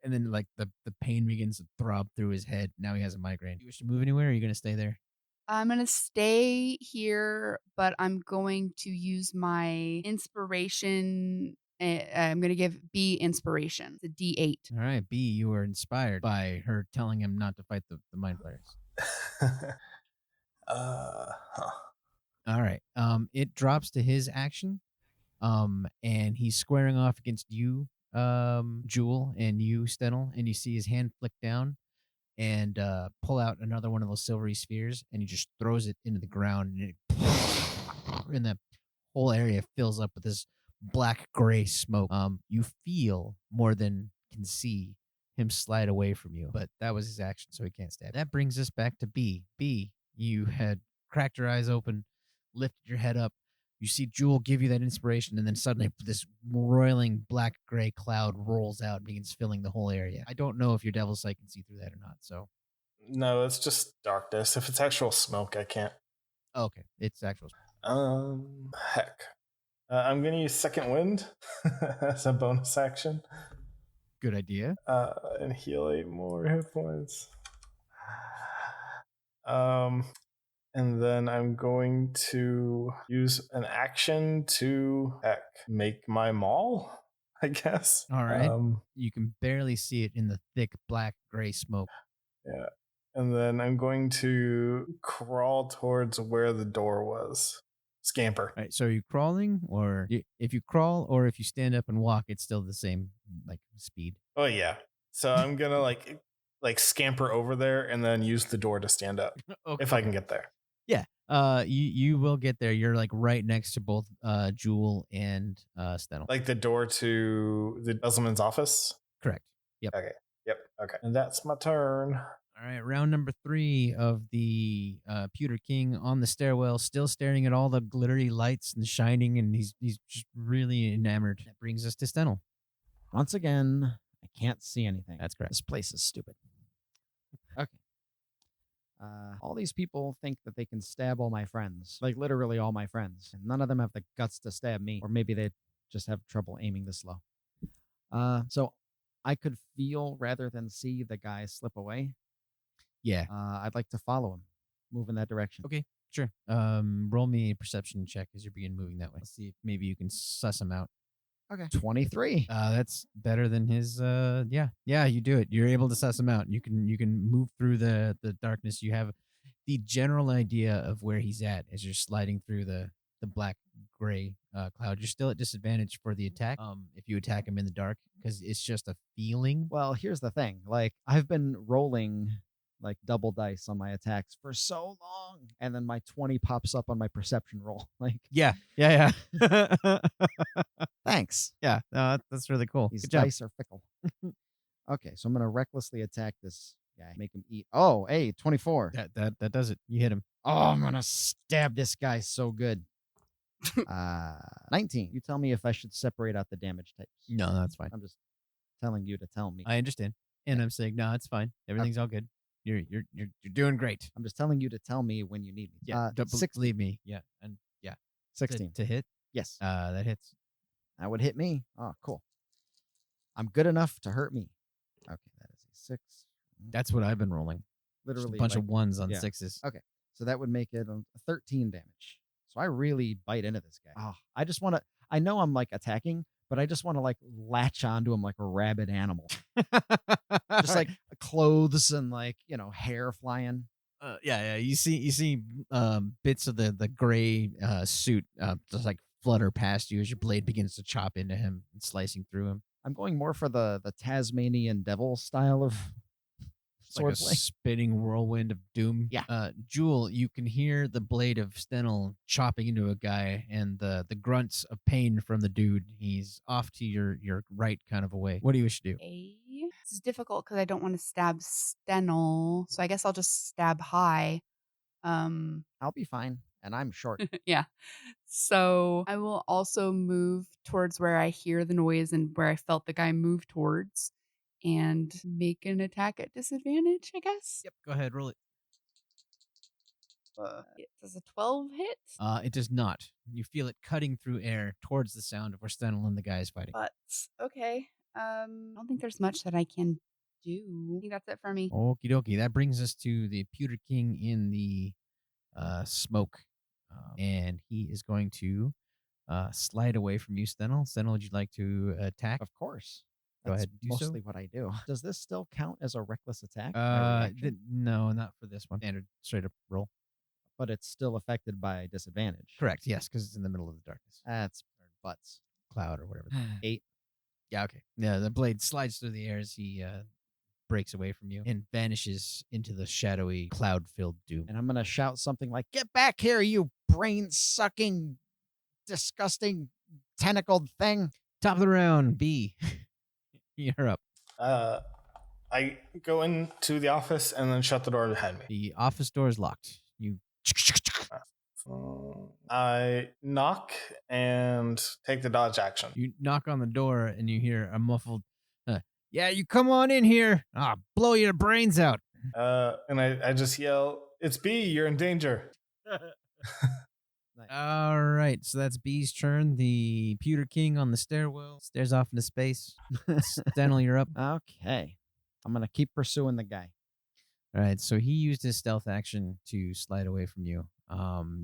And then like the pain begins to throb through his head. Now he has a migraine. Do you wish to move anywhere, or are you gonna stay there? I'm going to stay here, but I'm going to use my inspiration. I'm going to give B inspiration. It's a D8. All right, B, you were inspired by her telling him not to fight the mind flayers. Huh. All right. It drops to his action. And he's squaring off against you, Jewel, and you, Stenel, and you see his hand flick down and pull out another one of those silvery spheres, and he just throws it into the ground, and the whole area fills up with this black gray smoke. You feel more than can see him slide away from you, but that was his action, so he can't stab. That brings us back to B. B, you had cracked your eyes open, lifted your head up. You see Jewel give you that inspiration, and then suddenly this roiling black-gray cloud rolls out and begins filling the whole area. I don't know if your devil's sight can see through that or not, so... No, it's just darkness. If it's actual smoke, I can't. Oh, okay, it's actual Heck. I'm going to use Second Wind as a bonus action. Good idea. And heal 8 more hit points. And then I'm going to use an action to make my maul, I guess. All right. You can barely see it in the thick black gray smoke. Yeah. And then I'm going to crawl towards where the door was. Scamper. All right. So are you crawling, or if you crawl or if you stand up and walk, it's still the same like speed? Oh yeah. So I'm gonna like scamper over there and then use the door to stand up if I can get there. Yeah. You will get there. You're like right next to both Jewel and Stenel. Like the door to the Besselmen's office? Correct. Yep. Okay. Yep. Okay. And that's my turn. All right, round number 3 of the Pewter King on the stairwell, still staring at all the glittery lights and shining, and he's just really enamored. That brings us to Stenel. Once again, I can't see anything. That's correct. This place is stupid. Okay. All these people think that they can stab all my friends, like literally all my friends, and none of them have the guts to stab me, or maybe they just have trouble aiming this low. So I could feel rather than see the guy slip away. Yeah. I'd like to follow him, move in that direction. Okay, sure. Roll me a perception check as you begin moving that way. Let's see if maybe you can suss him out. Okay. 23. That's better than his. Yeah, you do it. You're able to suss him out. You can move through the darkness. You have the general idea of where he's at as you're sliding through the black gray cloud. You're still at disadvantage for the attack. If you attack him in the dark, because it's just a feeling. Well, here's the thing. Like, I've been rolling like double dice on my attacks for so long, and then my 20 pops up on my perception roll. Like, Yeah. thanks. Yeah, no, that's really cool. These Good job. dice are fickle. Okay, so I'm gonna recklessly attack this guy, make him eat. Oh, hey, 24. That does it. You hit him. Oh, I'm gonna stab this guy so good. 19. You tell me if I should separate out the damage types. No, that's fine. I'm just telling you to tell me. I understand, and I'm saying no, it's fine. Everything's all good. You're doing great. I'm just telling you to tell me when you need me. Yeah, believe me. Yeah, and yeah, 16. to hit. Yes. That hits. That would hit me. Oh, cool. I'm good enough to hurt me. Okay, that is a 6. That's what I've been rolling. Literally Just a bunch like, of ones on yeah. 6s. Okay, so that would make it a 13 damage. So I really bite into this guy. Oh, I just want to. I know I'm like attacking, but I just want to like latch onto him like a rabid animal. Just like clothes and like hair flying. Yeah. You see bits of the gray suit just like flutter past you as your blade begins to chop into him and slicing through him. I'm going more for the Tasmanian devil style of It's like a swordplay. spinning whirlwind of doom. Yeah. Jewel, you can hear the blade of Stenel chopping into a guy and the grunts of pain from the dude. He's off to your right kind of away. What do you wish to do? This is difficult because I don't want to stab Stenel, so I guess I'll just stab high. I'll be fine, and I'm short. Yeah. So I will also move towards where I hear the noise and where I felt the guy move towards and make an attack at disadvantage, I guess. Yep. Go ahead, roll it. Does a 12 hit? It does not. You feel it cutting through air towards the sound of where Stenel and the guy is fighting. But okay. I don't think there's much that I can do. I think that's it for me. Okie dokie. That brings us to the Pewter King in the smoke. And he is going to slide away from you, Stenel. Stenel, would you like to attack? Of course. Go That's ahead and do so. mostly what I do. Does this still count as a reckless attack? My reaction? No, not for this one. Standard straight up roll. But it's still affected by disadvantage. Correct. Yes, because it's in the middle of the darkness. That's butts. Cloud or whatever. 8. Yeah, okay. Yeah, the blade slides through the air as he breaks away from you and vanishes into the shadowy, cloud-filled doom. And I'm going to shout something like, "Get back here, you brain-sucking, disgusting, tentacled thing." Top of the round, B. You're up. I go into the office and then shut the door behind me. The office door is locked. You I knock and take the dodge action. You knock on the door and you hear a muffled, "Yeah, you come on in here. I'll blow your brains out." And I just yell, "It's B, you're in danger." All right, so that's B's turn. The Pewter King on the stairwell stares off into space. Stenel, you're up. Okay. I'm going to keep pursuing the guy. All right, so he used his stealth action to slide away from you.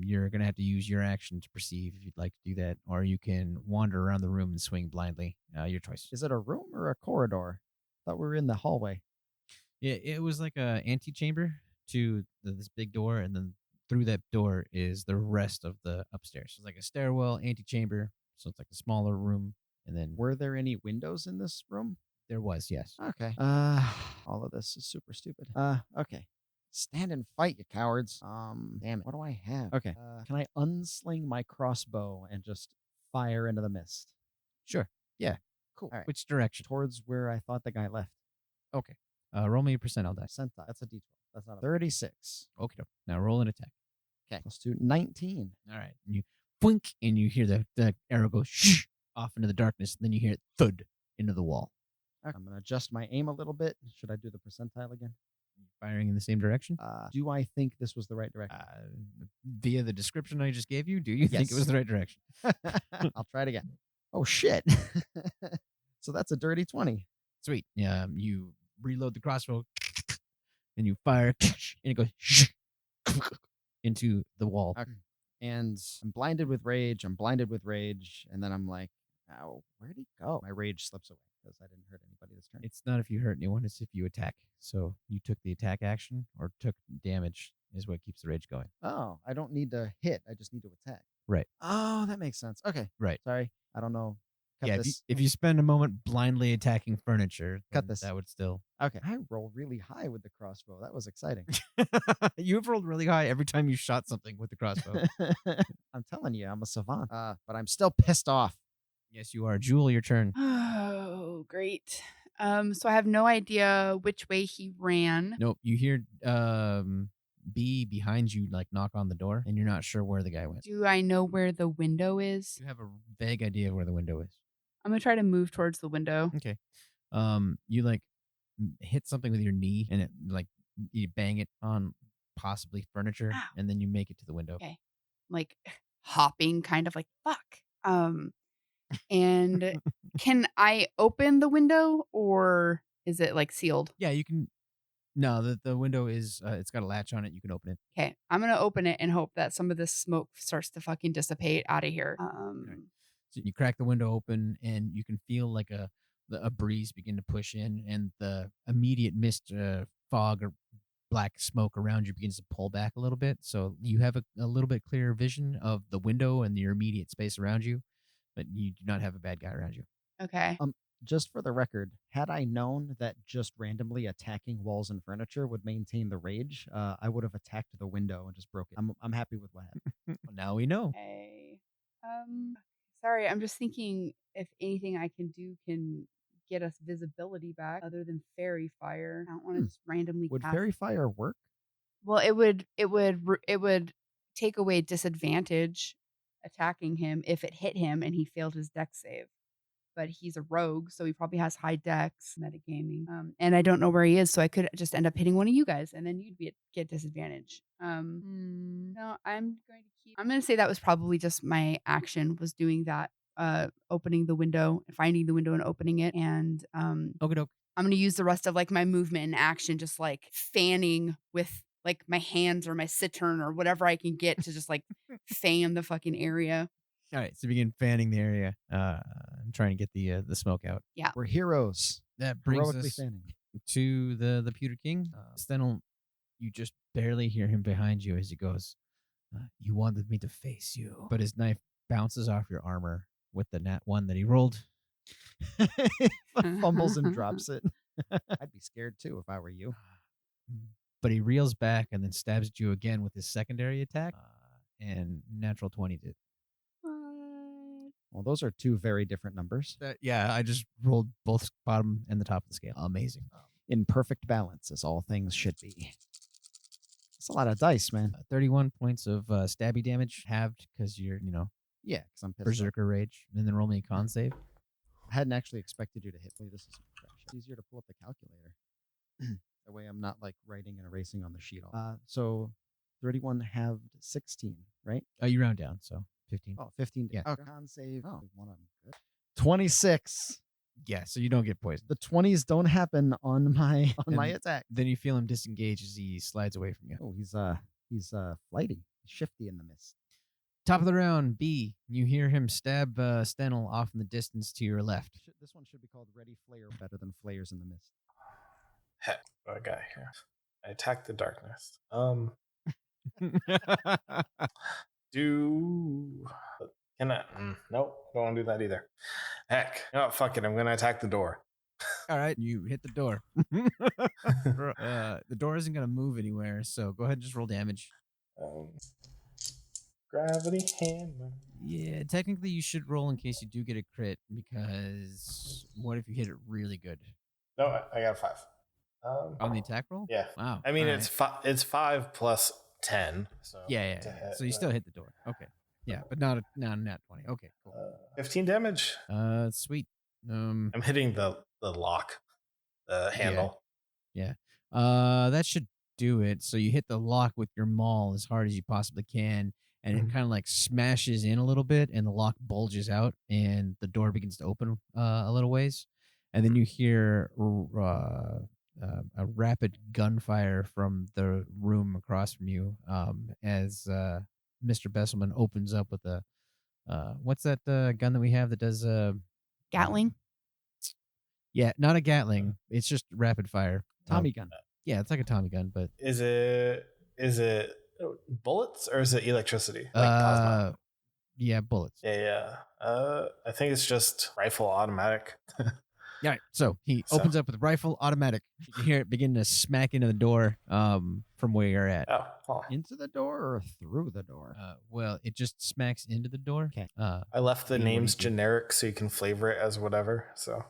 You're going to have to use your action to perceive if you'd like to do that, or you can wander around the room and swing blindly. Your choice. Is it a room or a corridor? I thought we were in the hallway. Yeah, it was like a antechamber to this big door, and then through that door is the rest of the upstairs. So it's like a stairwell, antechamber, so it's like a smaller room, and then Were there any windows in this room? there was, yes. Okay. All of this is super stupid. Okay. Stand and fight, you cowards. Damn it. What do I have? Okay. Can I unsling my crossbow and just fire into the mist? Sure. Yeah. Cool. All right. Which direction? Towards where I thought the guy left. Okay. Roll me a percentile die. Percentile. That's a D12. That's not a 36. Okay. Now roll an attack. Okay. Let's do 19. All right. And you boink, and you hear the arrow go shh off into the darkness. And then you hear it thud into the wall. Okay. I'm going to adjust my aim a little bit. Should I do the percentile again? Firing in the same direction? Do I think this was the right direction? Via the description I just gave you, do you think it Yes. was the right direction? I'll try it again. Oh, shit. So that's a dirty 20. Sweet. Yeah. You reload the crossbow, and you fire, and it goes into the wall. Okay. And I'm blinded with rage. And then I'm like, "Ow, where'd he go?" My rage slips away because I didn't hurt anybody this turn. It's not if you hurt anyone, it's if you attack. So you took the attack action or took damage is what keeps the rage going. Oh, I don't need to hit. I just need to attack. Right. Oh, that makes sense. Okay. Right. Sorry. I don't know. Cut Yeah, this. if you spend a moment blindly attacking furniture, Cut then this. that would still. Okay. I roll really high with the crossbow. That was exciting. You've rolled really high every time you shot something with the crossbow. I'm telling you, I'm a savant. But I'm still pissed off. Yes, you are. Jewel, your turn. Oh, great. So I have no idea which way he ran. Nope. You hear B behind you like knock on the door, and you're not sure where the guy went. Do I know where the window is? You have a vague idea of where the window is. I'm gonna try to move towards the window. Okay. You like hit something with your knee, and it like you bang it on possibly furniture, Ow. and then you make it to the window. Okay. Like hopping, kind of like fuck. And can I open the window or is it like sealed? Yeah, you can. No, the window is it's got a latch on it. You can open it. Okay, I'm gonna open it and hope that some of this smoke starts to fucking dissipate out of here. So you crack the window open, and you can feel like a breeze begin to push in, and the immediate mist, fog, or black smoke around you begins to pull back a little bit. So you have a little bit clearer vision of the window and your immediate space around you, but you do not have a bad guy around you. Okay. Just for the record, had I known that just randomly attacking walls and furniture would maintain the rage, I would have attacked the window and just broke it. I'm happy with what happened. Well, now we know. Okay. Sorry, I'm just thinking if anything I can do can get us visibility back other than fairy fire. I don't want to just randomly Would cast. fairy fire work? Well, it would take away disadvantage attacking him if it hit him and he failed his dex save. But he's a rogue, so he probably has high dex metagaming. And I don't know where he is, so I could just end up hitting one of you guys, and then you'd get disadvantage. No, I'm going to say that was probably just my action was doing that, opening the window, finding the window and opening it, and Okie doke. I'm going to use the rest of like my movement and action, just like fanning with like my hands or my cittern or whatever I can get to just like fan the fucking area. All right, so begin fanning the area, and trying to get the smoke out. Yeah. We're heroes. That brings Heroically us fanning. to the Pewter King. Stenel, you just barely hear him behind you as he goes, you wanted me to face you. But his knife bounces off your armor with the nat 1 that he rolled. Fumbles and drops it. I'd be scared too if I were you. But he reels back and then stabs at you again with his secondary attack, and natural 20'd it. Well, those are two very different numbers. Yeah, I just rolled both bottom and the top of the scale. Amazing. In perfect balance, as all things should be. It's a lot of dice, man. 31 points of stabby damage, halved because you're, Yeah, because I'm pissed off. berserker rage. And then roll me a con save. I hadn't actually expected you to hit me. This is it's easier to pull up the calculator. That way I'm not like writing and erasing on the sheet. So 31 halved 16, right? Oh, you round down, so 15. Oh, 15. Yeah. Oh, con save. Oh, one of them. Good. 26. Yeah, so you don't get poisoned. The 20s don't happen on my my And attack. Then you feel him disengage as he slides away from you. Oh, he's flighty, shifty in the mist. Top of the round, B. You hear him stab Stenel off in the distance to your left. This one should be called Ready Flare, better than Flares in the Mist. Heck, what a guy here. I attack the darkness. Can I? Nope, don't want to do that either. Heck, no, fuck it. I'm gonna attack the door. All right, you hit the door. The door isn't going to move anywhere, so go ahead and just roll damage. Gravity hammer. Yeah, technically you should roll in case you do get a crit, because what if you hit it really good? No, I got a 5. On the attack roll? Yeah. Wow. I mean, all it's it's 5 plus 10. So Yeah. to hit, So you still hit the door. Okay. Yeah, but not nat 20. Okay, cool. 15 damage. Sweet. I'm hitting the lock, the handle. Yeah. That should do it. So you hit the lock with your maul as hard as you possibly can, and it kind of like smashes in a little bit, and the lock bulges out, and the door begins to open a little ways, and then you hear a rapid gunfire from the room across from you, as Mr. Besselmen opens up with a what's that gun that we have that does Gatling? Yeah, not a Gatling. It's just rapid fire. Tommy gun. Yeah, it's like a Tommy gun, but Is it bullets or is it electricity? Like plasma? Yeah, bullets. Yeah. I think it's just rifle automatic. Yeah. So he So- opens up with rifle automatic. You can hear it begin to smack into the door from where you're at. Oh. Into the door or through the door? Well, it just smacks into the door. Okay. I left the B, what do you names do? generic so you can flavor it as whatever. So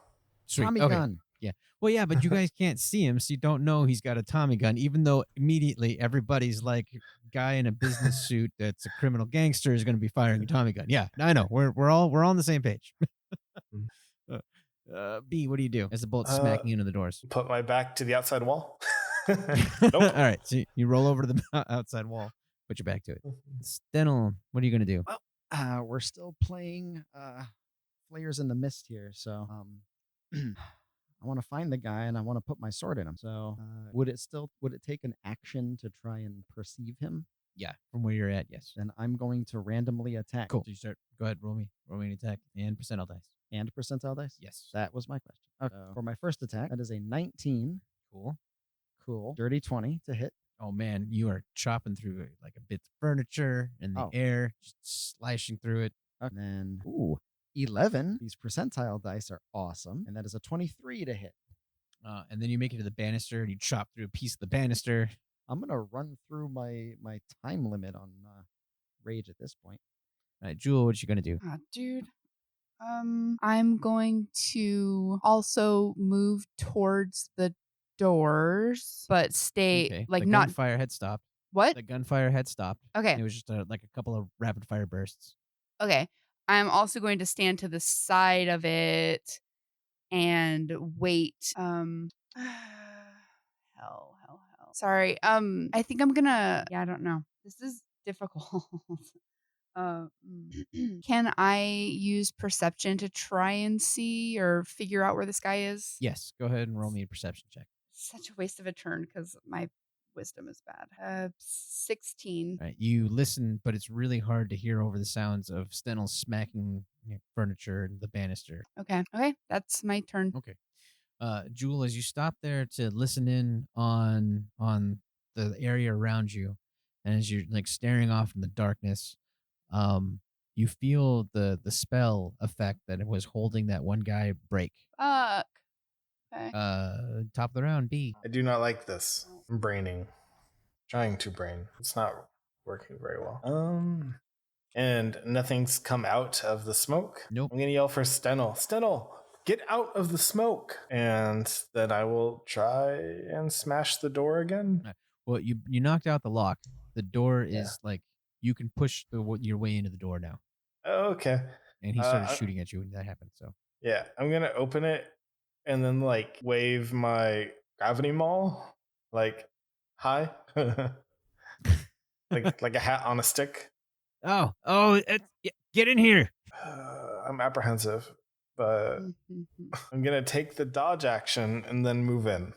Sweet. Tommy Okay. gun. Yeah. Well, yeah, but you guys can't see him, so you don't know he's got a Tommy gun, even though immediately everybody's like, guy in a business suit that's a criminal gangster is going to be firing a Tommy gun. Yeah, I know. We're all on the same page. B, what do you do as the bullet's smacking into the doors? put my back to the outside wall. All Nope. right, so you roll over to the outside wall, put your back to it. Stenel, what are you going to do? Well, we're still playing Flayers in the Mist here, so I want to find the guy and I want to put my sword in him. So would it take an action to try and perceive him? Yeah, from where you're at, yes. Then I'm going to randomly attack. Cool. So you start. Go ahead, roll me an attack and percentile dice. And percentile dice? Yes. That was my question. Okay. For my first attack, that is a 19. Cool. Dirty 20 to hit. Oh man, you are chopping through like a bit of furniture in the air, just slashing through it. And then 11. These percentile dice are awesome. And that is a 23 to hit. And then you make it to the banister and you chop through a piece of the banister. I'm going to run through my time limit on rage at this point. All right, Jewel, what you going to do? Dude. I'm going to also move towards the doors, but stay Okay. like the not gunfire had stopped. what? The gunfire had stopped. Okay. And it was just like a couple of rapid fire bursts. Okay. I'm also going to stand to the side of it and wait. Hell. Sorry. I think I'm gonna. Yeah, I don't know. This is difficult. Can I use perception to try and see or figure out where this guy is? Yes. Go ahead and roll me a perception check. Such a waste of a turn because my wisdom is bad. 16. All right. You listen, but it's really hard to hear over the sounds of Stenel smacking furniture and the banister. Okay. That's my turn. Okay. Jewel, as you stop there to listen in on the area around you, and as you're like staring off in the darkness, you feel the spell effect that it was holding that one guy break. Fuck. Okay. Top of the round, B. I do not like this. I'm braining. Trying to brain. It's not working very well. And nothing's come out of the smoke. Nope. I'm gonna yell for Stenel. Stenel, get out of the smoke. And then I will try and smash the door again. Well, you knocked out the lock. The door is like you can push your way into the door now. Okay. And he started shooting at you when that happened. So yeah, I'm gonna open it and then like wave my gravity maul, like hi, like a hat on a stick. Get in here. I'm apprehensive, but I'm gonna take the dodge action and then move in.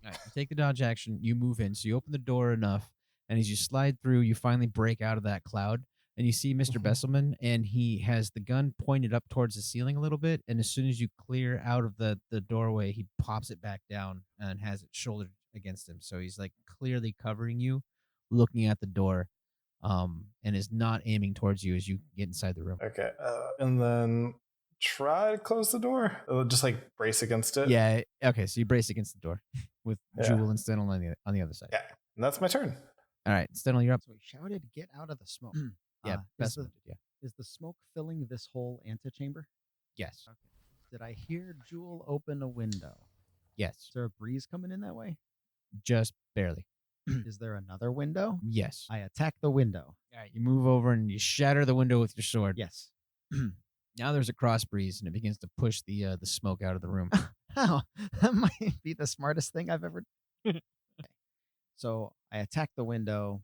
All right, you take the dodge action, you move in. So you open the door enough, and as you slide through, you finally break out of that cloud, and you see Mr. Besselmen, and he has the gun pointed up towards the ceiling a little bit, and as soon as you clear out of the doorway, he pops it back down and has it shouldered against him. So he's like clearly covering you, looking at the door, and is not aiming towards you as you get inside the room. Okay, and then try to close the door. Just like brace against it. Yeah. Okay. So you brace against the door with Jewel and Stenel on the other side. Yeah, and that's my turn. All right, Stenel, you're up. So he shouted, "Get out of the smoke." Yeah, is Besselmen did, is the smoke filling this whole antechamber? Yes. Okay. Did I hear Jewel open a window? Yes. Is there a breeze coming in that way? Just barely. Is there another window? Yes. I attack the window. All right, you move over and you shatter the window with your sword. Yes. Now there's a cross breeze and it begins to push the smoke out of the room. Oh, that might be the smartest thing I've ever. Okay. So I attack the window.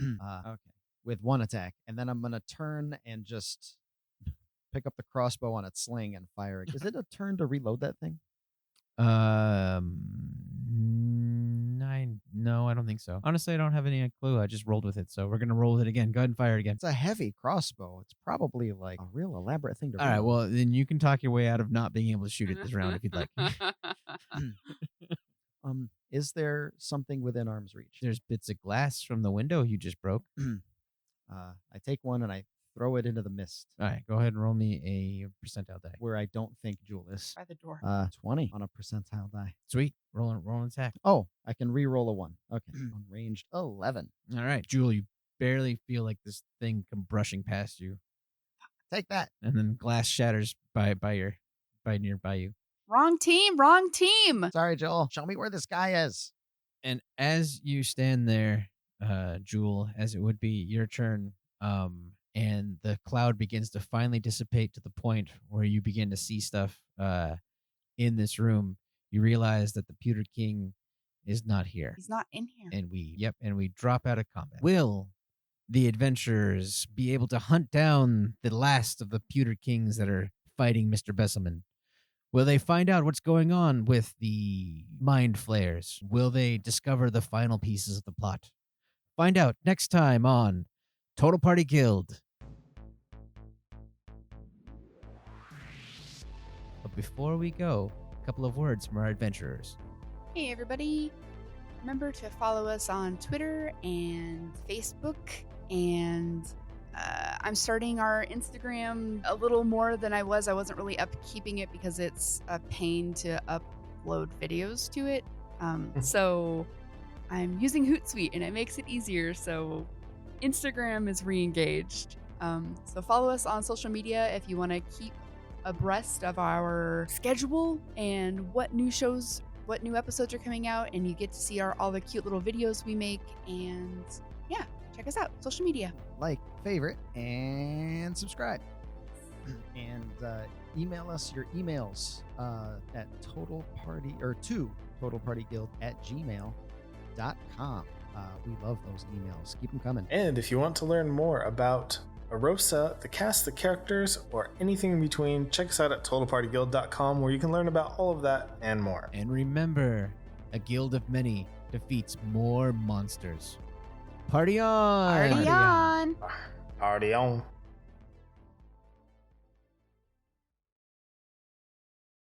Okay, with one attack, and then I'm gonna turn and just pick up the crossbow on its sling and fire it. Is it a turn to reload that thing? No, I don't think so. Honestly, I don't have any clue. I just rolled with it, so we're gonna roll with it again. Go ahead and fire it again. It's a heavy crossbow. It's probably like a real elaborate thing to. All right, reload. well then you can talk your way out of not being able to shoot it this round if you'd like. Is there something within arm's reach? There's bits of glass from the window you just broke. I take one and I throw it into the mist All right, go ahead and roll me a percentile die. where I don't think Jewel is. By the door. 20 on a percentile die. Sweet. Roll an attack. Oh, I can re-roll a 1. Okay. On ranged 11. All right, Jewel, you barely feel like this thing come brushing past you, Take that. and then glass shatters by nearby you. Wrong team. Wrong team. Sorry, Joel. Show me where this guy is. And as you stand there, Jewel, as it would be your turn, and the cloud begins to finally dissipate to the point where you begin to see stuff in this room, you realize that the Pewter King is not here. He's not in here. And we drop out of combat. Will the adventurers be able to hunt down the last of the Pewter Kings that are fighting Mr. Besselmen? Will they find out what's going on with the mind flayers? Will they discover the final pieces of the plot? Find out next time on Total Party Guild. But before we go, a couple of words from our adventurers. Hey, everybody. Remember to follow us on Twitter and Facebook. And I'm starting our Instagram a little more than I was. I wasn't really upkeeping it because it's a pain to upload videos to it. So I'm using Hootsuite and it makes it easier. So Instagram is re-engaged. So follow us on social media if you want to keep abreast of our schedule and what new episodes are coming out, and you get to see all the cute little videos we make. And yeah, check us out. Social media. Like, favorite, and subscribe. And email us your emails at totalpartyguild@gmail.com. We love those emails. Keep them coming. And if you want to learn more about Arosa, the cast, the characters, or anything in between, check us out at totalpartyguild.com, where you can learn about all of that and more. And remember, a guild of many defeats more monsters. Party on! Party on! Party on.